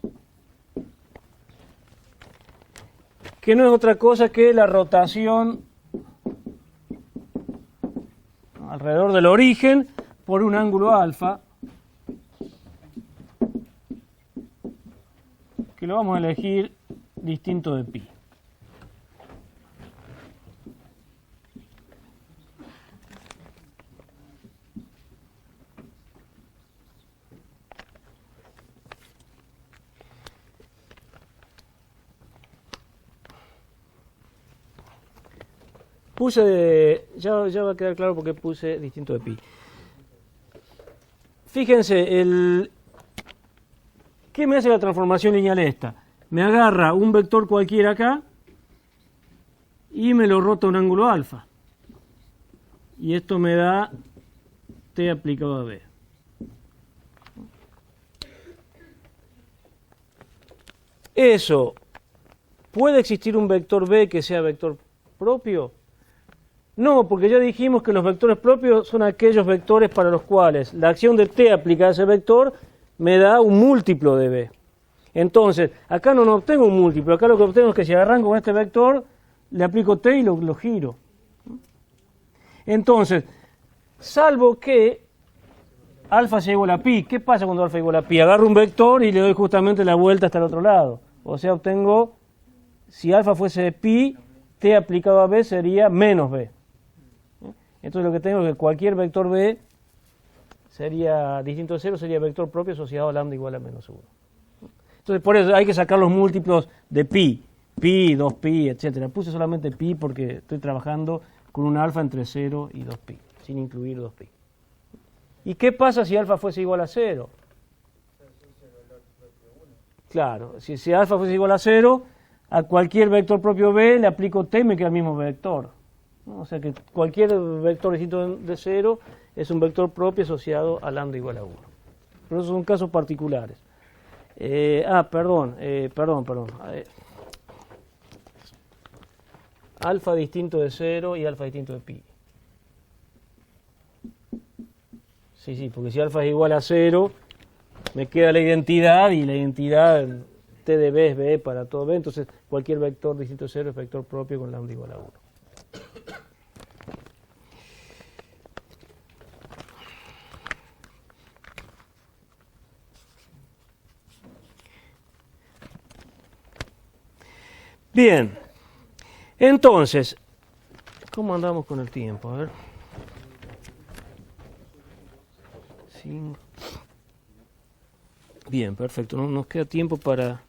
que no es otra cosa que la rotación alrededor del origen por un ángulo alfa, que lo vamos a elegir distinto de pi. Ya va a quedar claro por qué puse distinto de pi. Fíjense, ¿qué me hace la transformación lineal esta? Me agarra un vector cualquiera acá y me lo rota a un ángulo alfa. Y esto me da t aplicado a b. Eso, ¿puede existir un vector b que sea vector propio? No, porque ya dijimos que los vectores propios son aquellos vectores para los cuales la acción de t aplicada a ese vector me da un múltiplo de b. Entonces, acá no obtengo un múltiplo, acá lo que obtengo es que si arranco con este vector, le aplico t y lo giro. Entonces, salvo que alfa sea igual a pi, ¿qué pasa cuando alfa es igual a pi? Agarro un vector y le doy justamente la vuelta hasta el otro lado. O sea, obtengo, si alfa fuese pi, t aplicado a b sería menos b. Entonces lo que tengo es que cualquier vector b sería distinto de 0, sería vector propio asociado a lambda igual a menos 1. Entonces por eso hay que sacar los múltiplos de pi. pi, 2pi, etcétera. Puse solamente pi porque estoy trabajando con un alfa entre 0 y 2pi, sin incluir 2pi. ¿Y qué pasa si alfa fuese igual a 0? Claro, si alfa fuese igual a 0, a cualquier vector propio b le aplico t y me queda el mismo vector, ¿no? O sea que cualquier vector distinto de 0 es un vector propio asociado a lambda igual a 1. Pero esos son casos particulares. Perdón. Alfa distinto de 0 y alfa distinto de pi. Sí, porque si alfa es igual a 0, me queda la identidad, y la identidad t de b es b para todo b, entonces cualquier vector distinto de 0 es vector propio con lambda igual a 1. Bien, entonces, ¿cómo andamos con el tiempo? A ver. 5. Bien, perfecto. Nos queda tiempo para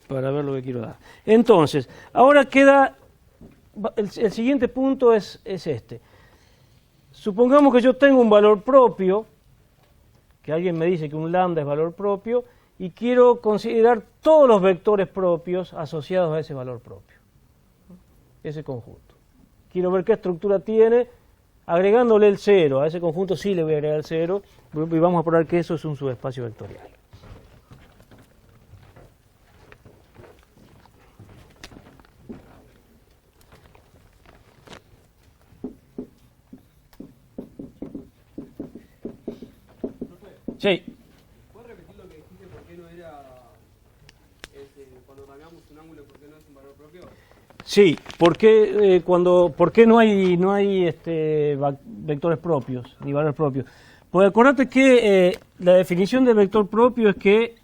ver lo que quiero dar. Entonces, ahora queda el siguiente punto es este. Supongamos que yo tengo un valor propio, que alguien me dice que un lambda es valor propio, y quiero considerar todos los vectores propios asociados a ese valor propio, ese conjunto. Quiero ver qué estructura tiene, agregándole el 0. A ese conjunto sí le voy a agregar el 0, y vamos a probar que eso es un subespacio vectorial. Sí.
¿Puedes repetir lo que dijiste? ¿Por qué no era cuando cambiamos un ángulo, por qué no es un valor propio?
Sí, ¿por qué no hay vectores propios, ni valores propios? Pues acordate que la definición de vector propio es que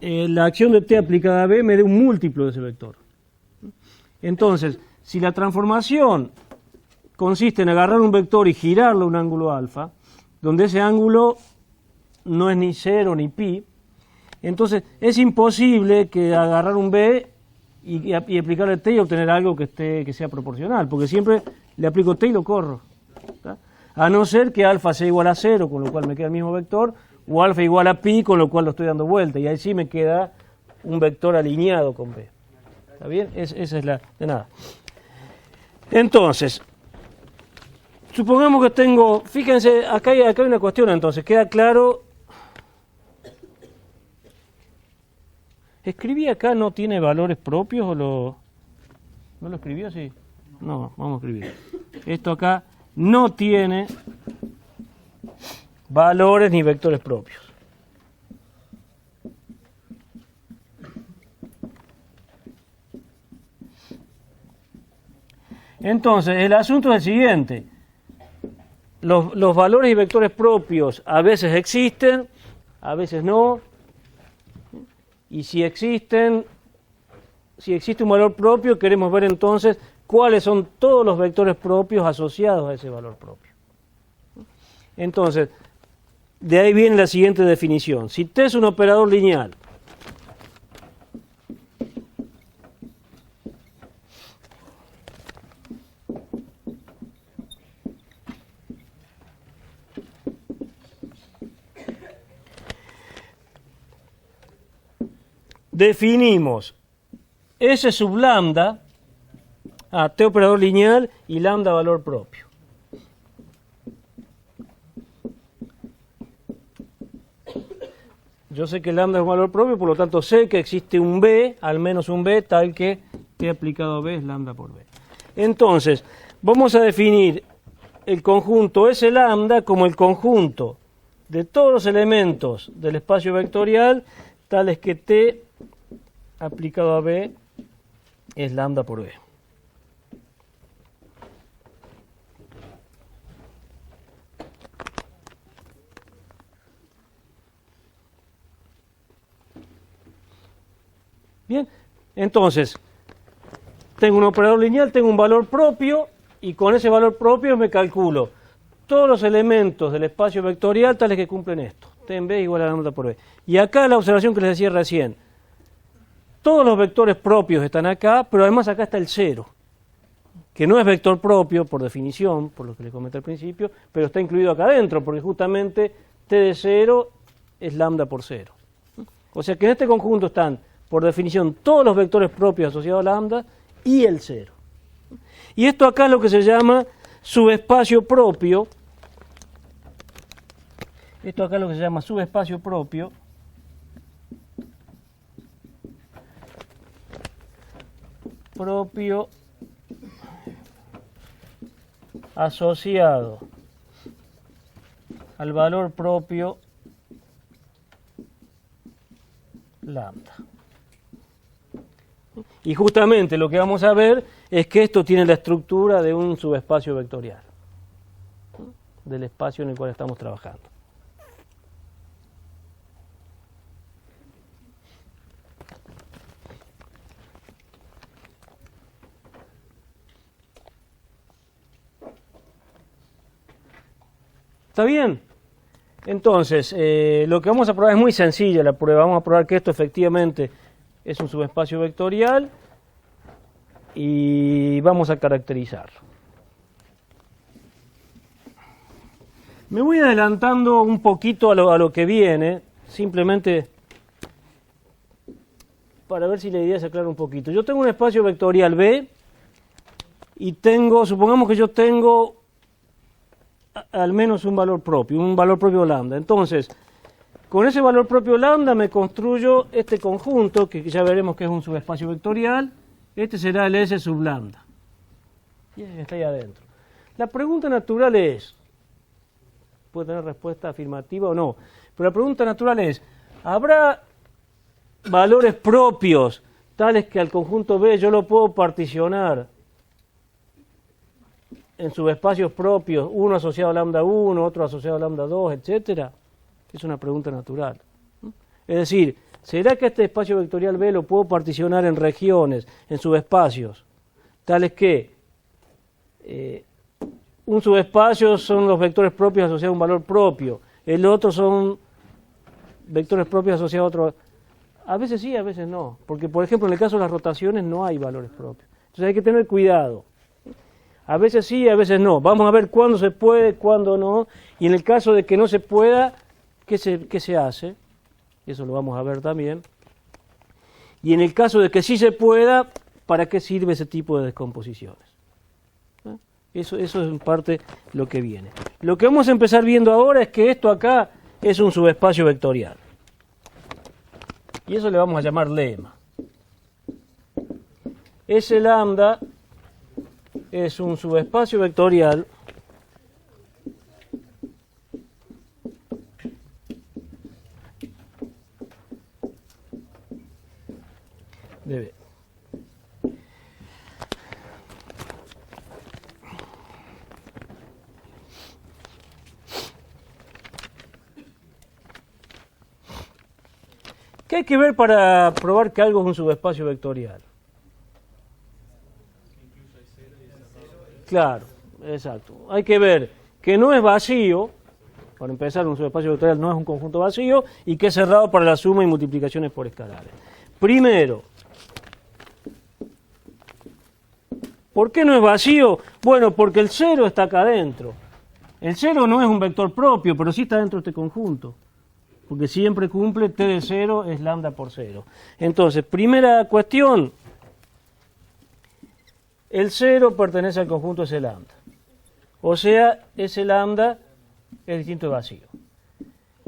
la acción de t aplicada a b me dé un múltiplo de ese vector. Entonces, si la transformación consiste en agarrar un vector y girarlo a un ángulo alfa, donde ese ángulo no es ni 0 ni pi, entonces es imposible que agarrar un b y aplicarle t y obtener algo que sea proporcional, porque siempre le aplico t y lo corro, ¿tá? A no ser que alfa sea igual a 0, con lo cual me queda el mismo vector, o alfa igual a pi, con lo cual lo estoy dando vuelta, y ahí sí me queda un vector alineado con b. ¿Está bien? Esa es la de nada. Entonces, supongamos que tengo, fíjense, acá hay una cuestión entonces, queda claro. ¿Escribí acá no tiene valores propios o no lo escribió así? No, vamos a escribir. Esto acá no tiene valores ni vectores propios. Entonces, el asunto es el siguiente. Los valores y vectores propios a veces existen, a veces no. Y si existe un valor propio, queremos ver entonces cuáles son todos los vectores propios asociados a ese valor propio. Entonces, de ahí viene la siguiente definición. Si t es un operador lineal, definimos S sub lambda, t operador lineal y lambda valor propio. Yo sé que lambda es un valor propio, por lo tanto sé que existe un b, al menos un b, tal que t aplicado a b es lambda por b. Entonces, vamos a definir el conjunto S lambda como el conjunto de todos los elementos del espacio vectorial, tales que t aplicado a b es lambda por b. Bien, entonces, tengo un operador lineal, tengo un valor propio, y con ese valor propio me calculo todos los elementos del espacio vectorial tales que cumplen esto. T en B igual a lambda por B. Y acá la observación que les decía recién. Todos los vectores propios están acá, pero además acá está el cero, que no es vector propio por definición, por lo que les comenté al principio, pero está incluido acá adentro, porque justamente T de 0 es lambda por 0. O sea que en este conjunto están, por definición, todos los vectores propios asociados a lambda y el 0. Y esto acá es lo que se llama subespacio propio. Esto acá es lo que se llama subespacio propio. Propio asociado al valor propio lambda. Y justamente lo que vamos a ver es que esto tiene la estructura de un subespacio vectorial, del espacio en el cual estamos trabajando. ¿Está bien? Entonces, lo que vamos a probar es muy sencilla la prueba. Vamos a probar que esto efectivamente es un subespacio vectorial y vamos a caracterizarlo. Me voy adelantando un poquito a lo que viene, simplemente para ver si la idea se aclara un poquito. Yo tengo un espacio vectorial B y supongamos que yo tengo al menos un valor propio lambda. Entonces, con ese valor propio lambda me construyo este conjunto, que ya veremos que es un subespacio vectorial. Este será el S sub lambda. Y está ahí adentro. La pregunta natural es, puede tener respuesta afirmativa o no, pero la pregunta natural es, ¿habrá valores propios tales que al conjunto B yo lo puedo particionar en subespacios propios, uno asociado a lambda 1, otro asociado a lambda 2, etcétera? Es una pregunta natural. Es decir, ¿será que este espacio vectorial B lo puedo particionar en regiones, en subespacios, tales que un subespacio son los vectores propios asociados a un valor propio, el otro son vectores propios asociados a otro? A veces sí, a veces no, porque por ejemplo en el caso de las rotaciones no hay valores propios. Entonces hay que tener cuidado. A veces sí, a veces no. Vamos a ver cuándo se puede, cuándo no. Y en el caso de que no se pueda, ¿qué se hace? Eso lo vamos a ver también. Y en el caso de que sí se pueda, ¿para qué sirve ese tipo de descomposiciones? Eso es en parte lo que viene. Lo que vamos a empezar viendo ahora es que esto acá es un subespacio vectorial. Y eso le vamos a llamar lema. Ese lambda es un subespacio vectorial de B. ¿Qué hay que ver para probar que algo es un subespacio vectorial? Claro, exacto. Hay que ver que no es vacío, para empezar, un subespacio vectorial no es un conjunto vacío, y que es cerrado para la suma y multiplicaciones por escalares. Primero, ¿por qué no es vacío? Bueno, porque el 0 está acá adentro. El 0 no es un vector propio, pero sí está dentro de este conjunto, porque siempre cumple T de 0 es lambda por 0. Entonces, primera cuestión, el 0 pertenece al conjunto S lambda. O sea, S lambda es distinto de vacío.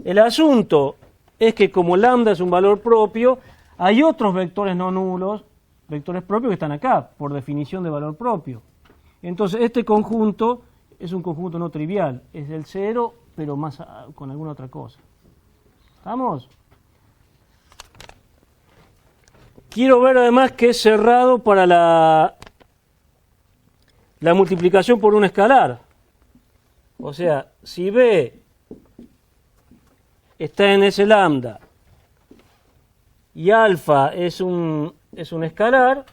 El asunto es que como lambda es un valor propio, hay otros vectores no nulos, vectores propios que están acá, por definición de valor propio. Entonces, este conjunto es un conjunto no trivial. Es el 0, pero más con alguna otra cosa. ¿Estamos? Quiero ver además que es cerrado para la multiplicación por un escalar. O sea, si B está en S lambda y alfa es un escalar,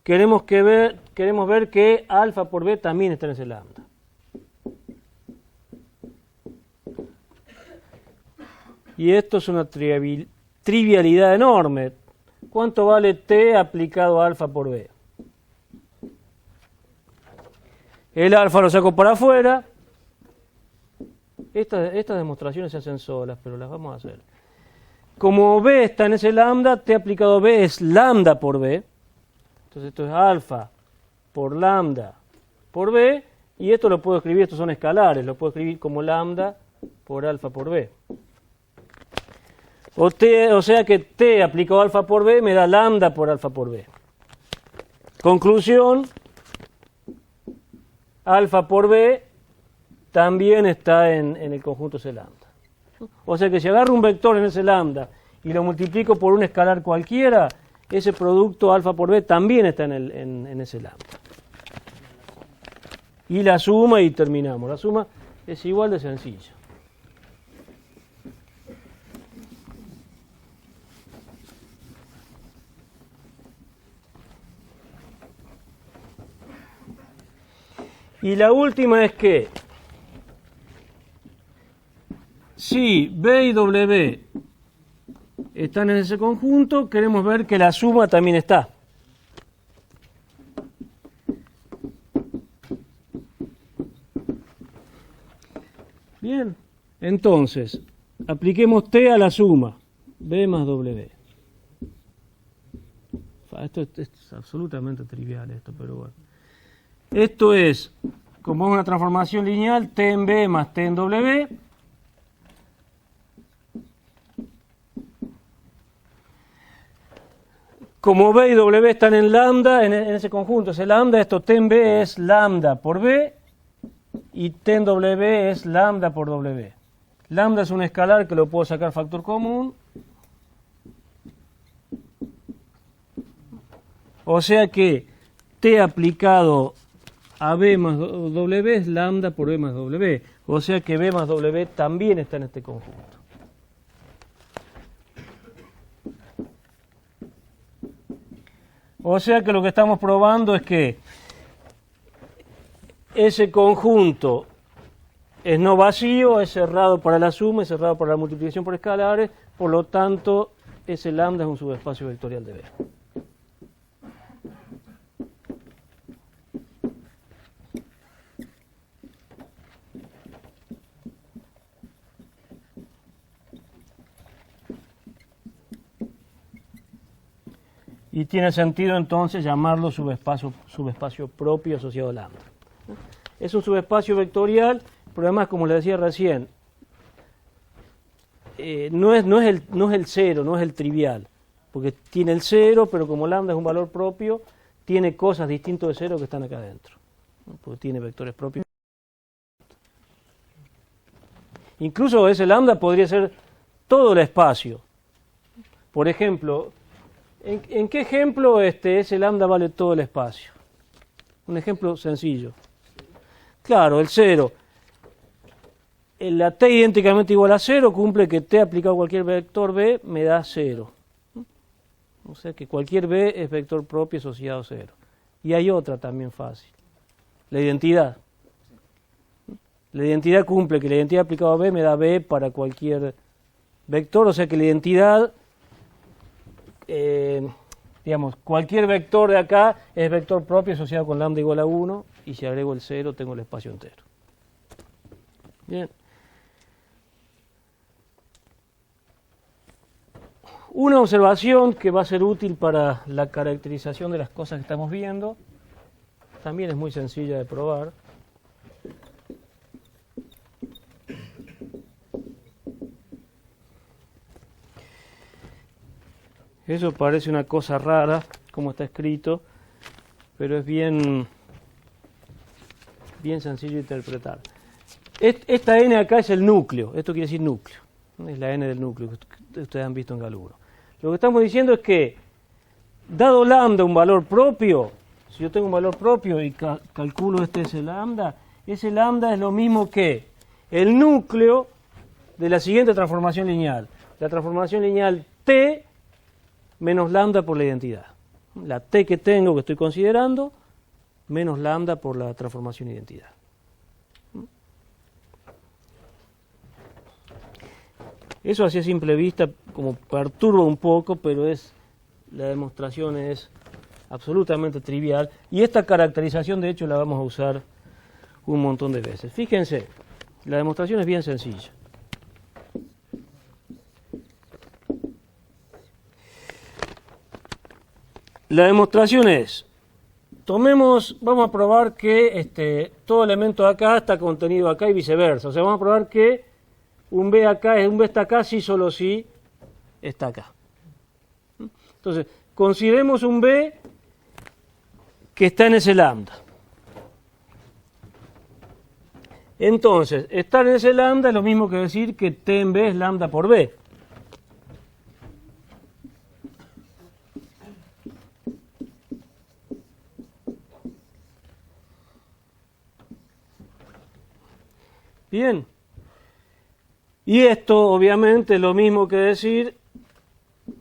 queremos ver que alfa por B también está en S lambda. y esto es una trivialidad enorme. ¿Cuánto vale t aplicado a alfa por b? El alfa lo saco para afuera. Estas demostraciones se hacen solas, pero las vamos a hacer. Como b está en ese lambda, t aplicado a b es lambda por b. Entonces esto es alfa por lambda por b. Y esto lo puedo escribir, estos son escalares, lo puedo escribir como lambda por alfa por b. O sea que t aplicado a alfa por b me da lambda por alfa por b. Conclusión, alfa por b también está en el conjunto ese lambda. O sea que si agarro un vector en ese lambda y lo multiplico por un escalar cualquiera, ese producto alfa por b también está en ese lambda. Y la suma y terminamos. La suma es igual de sencilla. Y la última es que si B y W están en ese conjunto, queremos ver que la suma también está. Bien, entonces, apliquemos T a la suma, B más W. Esto es absolutamente trivial esto, pero bueno. Esto es, como es una transformación lineal, T en B más T en W. Como B y W están en lambda, en ese conjunto, ese lambda, esto T en B es lambda por B y T en W es lambda por W. Lambda es un escalar que lo puedo sacar factor común. O sea que T aplicado a B más W es lambda por B más W. O sea que B más W también está en este conjunto. O sea que lo que estamos probando es que ese conjunto es no vacío, es cerrado para la suma, es cerrado para la multiplicación por escalares, por lo tanto ese lambda es un subespacio vectorial de B. Y tiene sentido entonces llamarlo subespacio propio asociado a lambda. Es un subespacio vectorial, pero además, como les decía recién, no es el cero, no es el trivial, porque tiene el cero, pero como lambda es un valor propio, tiene cosas distintas de cero que están acá adentro, ¿no? Porque tiene vectores propios. Incluso ese lambda podría ser todo el espacio. Por ejemplo, ¿en qué ejemplo ese lambda vale todo el espacio? Un ejemplo sencillo. Claro, el 0. La t idénticamente igual a 0 cumple que t aplicado a cualquier vector b me da 0. O sea que cualquier b es vector propio asociado a 0. Y hay otra también fácil. La identidad. La identidad cumple que la identidad aplicada a b me da b para cualquier vector. O sea que la identidad, digamos, cualquier vector de acá es vector propio asociado con lambda igual a 1. Y si agrego el 0 tengo el espacio entero. Bien. Una observación que va a ser útil para la caracterización de las cosas que estamos viendo, también es muy sencilla de probar. Eso parece una cosa rara, como está escrito, pero es bien sencillo de interpretar. Esta n acá es el núcleo, esto quiere decir núcleo, es la n del núcleo que ustedes han visto en Galuro. Lo que estamos diciendo es que, dado lambda un valor propio, si yo tengo un valor propio y calculo ese lambda es lo mismo que el núcleo de la siguiente transformación lineal. La transformación lineal t menos lambda por la identidad. La t que tengo, que estoy considerando, menos lambda por la transformación identidad. Eso así a simple vista como perturba un poco, pero la demostración es absolutamente trivial. Y esta caracterización, de hecho, la vamos a usar un montón de veces. Fíjense, la demostración es bien sencilla. La demostración es, vamos a probar que todo elemento acá está contenido acá y viceversa. O sea, vamos a probar que un B está acá si solo si está acá. Entonces, consideremos un B que está en ese lambda. Entonces, estar en ese lambda es lo mismo que decir que T en B es lambda por B. Bien. Y esto, obviamente, es lo mismo que decir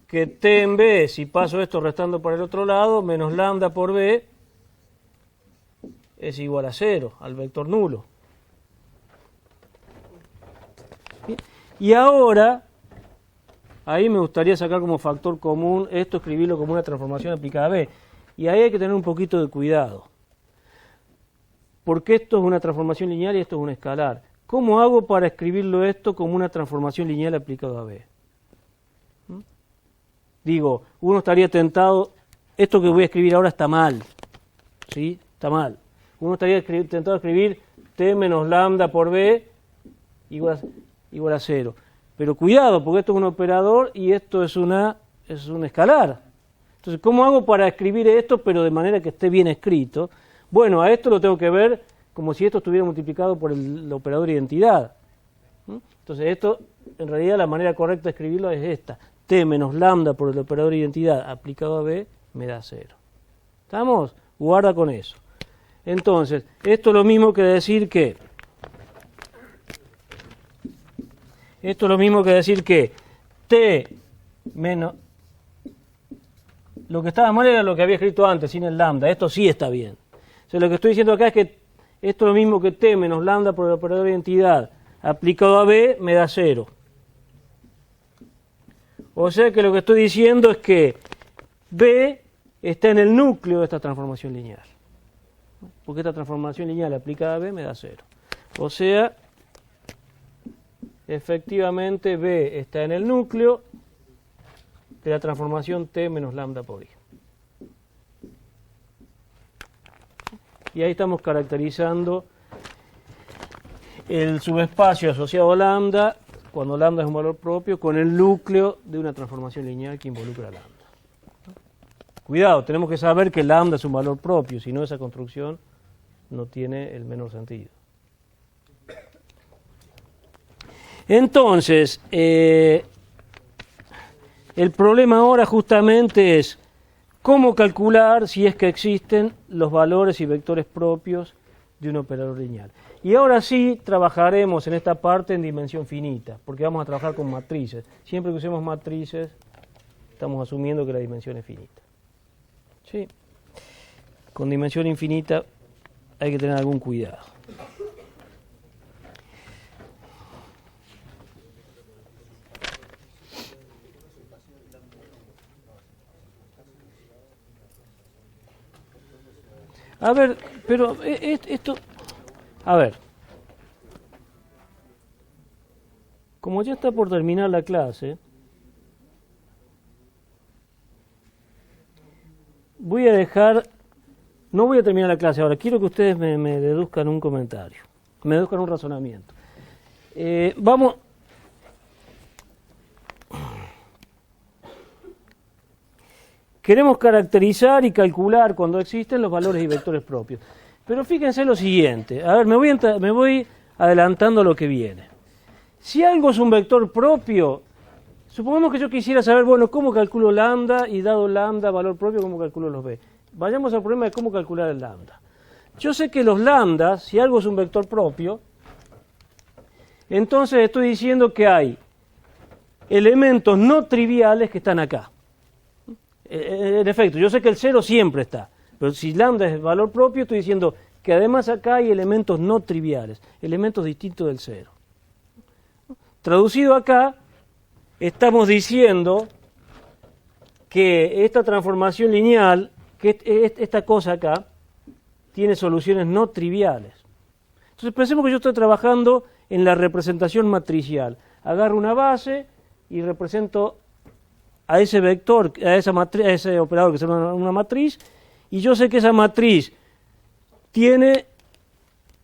que T en B, si paso esto restando por el otro lado, menos lambda por B, es igual a 0, al vector nulo. Bien. Y ahora, ahí me gustaría sacar como factor común esto, escribirlo como una transformación aplicada a B. Y ahí hay que tener un poquito de cuidado. Porque esto es una transformación lineal y esto es un escalar. ¿Cómo hago para escribirlo esto como una transformación lineal aplicada a B? Digo, uno estaría tentado, esto que voy a escribir ahora está mal, ¿sí? Está mal. Uno estaría tentado a escribir T menos lambda por B igual a 0. Pero cuidado, porque esto es un operador y esto es un escalar. Entonces, ¿cómo hago para escribir esto, pero de manera que esté bien escrito? Bueno, a esto lo tengo que ver como si esto estuviera multiplicado por el operador identidad. Entonces, esto, en realidad, la manera correcta de escribirlo es esta. T menos lambda por el operador identidad aplicado a B me da 0. ¿Estamos? Guarda con eso. Entonces, esto es lo mismo que decir que T menos... Lo que estaba mal era lo que había escrito antes, sin el lambda. Esto sí está bien. O sea, lo que estoy diciendo acá es que esto es lo mismo que T menos lambda por el operador de identidad aplicado a B me da 0. O sea que lo que estoy diciendo es que B está en el núcleo de esta transformación lineal. Porque esta transformación lineal aplicada a B me da 0. O sea, efectivamente B está en el núcleo de la transformación T menos lambda por I. Y ahí estamos caracterizando el subespacio asociado a lambda, cuando lambda es un valor propio, con el núcleo de una transformación lineal que involucra lambda. Cuidado, tenemos que saber que lambda es un valor propio, si no esa construcción no tiene el menor sentido. Entonces, el problema ahora justamente es cómo calcular, si es que existen, los valores y vectores propios de un operador lineal. Y ahora sí trabajaremos en esta parte en dimensión finita, porque vamos a trabajar con matrices. Siempre que usemos matrices, estamos asumiendo que la dimensión es finita. ¿Sí? Con dimensión infinita hay que tener algún cuidado. A ver, pero esto... A ver. Como ya está por terminar la clase, voy a dejar... No voy a terminar la clase ahora, quiero que ustedes me deduzcan un comentario, me deduzcan un razonamiento. Vamos... Queremos caracterizar y calcular cuando existen los valores y vectores propios. Pero fíjense lo siguiente. A ver, me voy adelantando a lo que viene. Si algo es un vector propio, supongamos que yo quisiera saber, bueno, cómo calculo lambda y dado lambda, valor propio, cómo calculo los b. Vayamos al problema de cómo calcular el lambda. Yo sé que los lambdas, si algo es un vector propio, entonces estoy diciendo que hay elementos no triviales que están acá. En efecto, yo sé que el 0 siempre está, pero si lambda es valor propio, estoy diciendo que además acá hay elementos no triviales, elementos distintos del 0. Traducido acá, estamos diciendo que esta transformación lineal, que esta cosa acá, tiene soluciones no triviales. Entonces pensemos que yo estoy trabajando en la representación matricial. Agarro una base y represento a ese vector, a ese operador que se llama una matriz, y yo sé que esa matriz tiene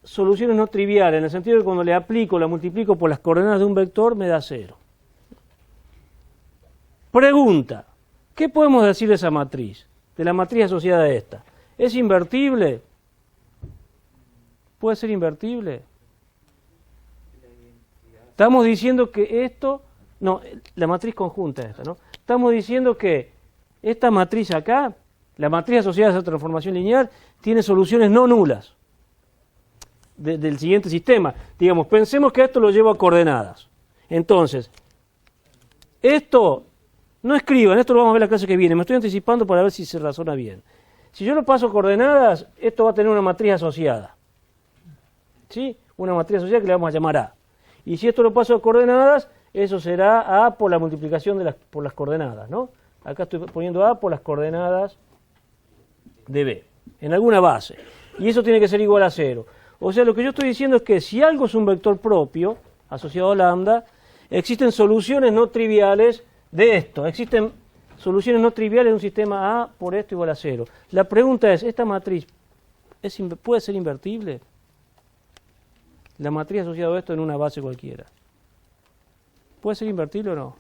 soluciones no triviales, en el sentido de que cuando le aplico, la multiplico por las coordenadas de un vector, me da 0. Pregunta, ¿qué podemos decir de esa matriz? De la matriz asociada a esta. ¿Es invertible? ¿Puede ser invertible? Estamos diciendo que esto, no, la matriz conjunta esta, ¿no? Estamos diciendo que esta matriz acá, la matriz asociada a esa transformación lineal, tiene soluciones no nulas del siguiente sistema. Digamos, pensemos que esto lo llevo a coordenadas. Entonces, esto, no escriban, esto lo vamos a ver la clase que viene, me estoy anticipando para ver si se razona bien. Si yo lo paso a coordenadas, esto va a tener una matriz asociada. ¿Sí? Una matriz asociada que le vamos a llamar A. Y si esto lo paso a coordenadas, eso será A por la multiplicación por las coordenadas, ¿no? Acá estoy poniendo A por las coordenadas de B, en alguna base. Y eso tiene que ser igual a 0. O sea, lo que yo estoy diciendo es que si algo es un vector propio, asociado a lambda, existen soluciones no triviales de esto. Existen soluciones no triviales de un sistema A por esto igual a 0. La pregunta es, ¿esta matriz puede ser invertible? La matriz asociada a esto en una base cualquiera. ¿Puede ser invertible o no?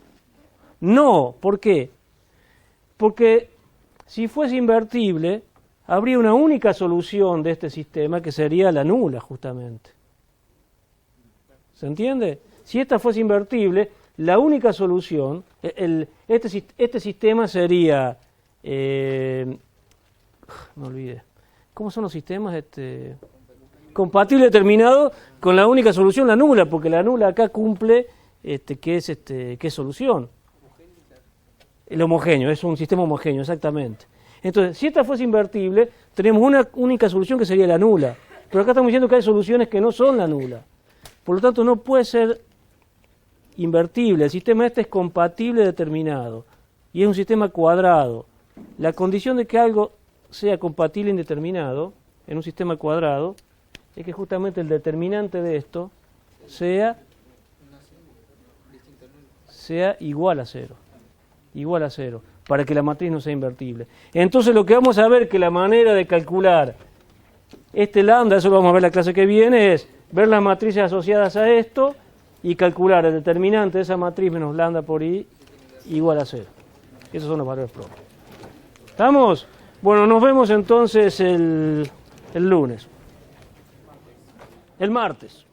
No, ¿por qué? Porque si fuese invertible, habría una única solución de este sistema que sería la nula, justamente. ¿Se entiende? Si esta fuese invertible, la única solución, este sistema sería, me olvidé, ¿cómo son los sistemas? Compatible determinado con la única solución, la nula, porque la nula acá cumple que es solución. El homogéneo, es un sistema homogéneo, exactamente. Entonces, si esta fuese invertible, tenemos una única solución que sería la nula. Pero acá estamos diciendo que hay soluciones que no son la nula. Por lo tanto, no puede ser invertible. El sistema este es compatible determinado. Y es un sistema cuadrado. La condición de que algo sea compatible indeterminado en un sistema cuadrado es que justamente el determinante de esto sea igual a 0. Igual a 0, para que la matriz no sea invertible. Entonces lo que vamos a ver que la manera de calcular este lambda, eso lo vamos a ver la clase que viene, es ver las matrices asociadas a esto y calcular el determinante de esa matriz menos lambda por i igual a 0. Esos son los valores propios. ¿Estamos? Bueno, nos vemos entonces el lunes. El martes.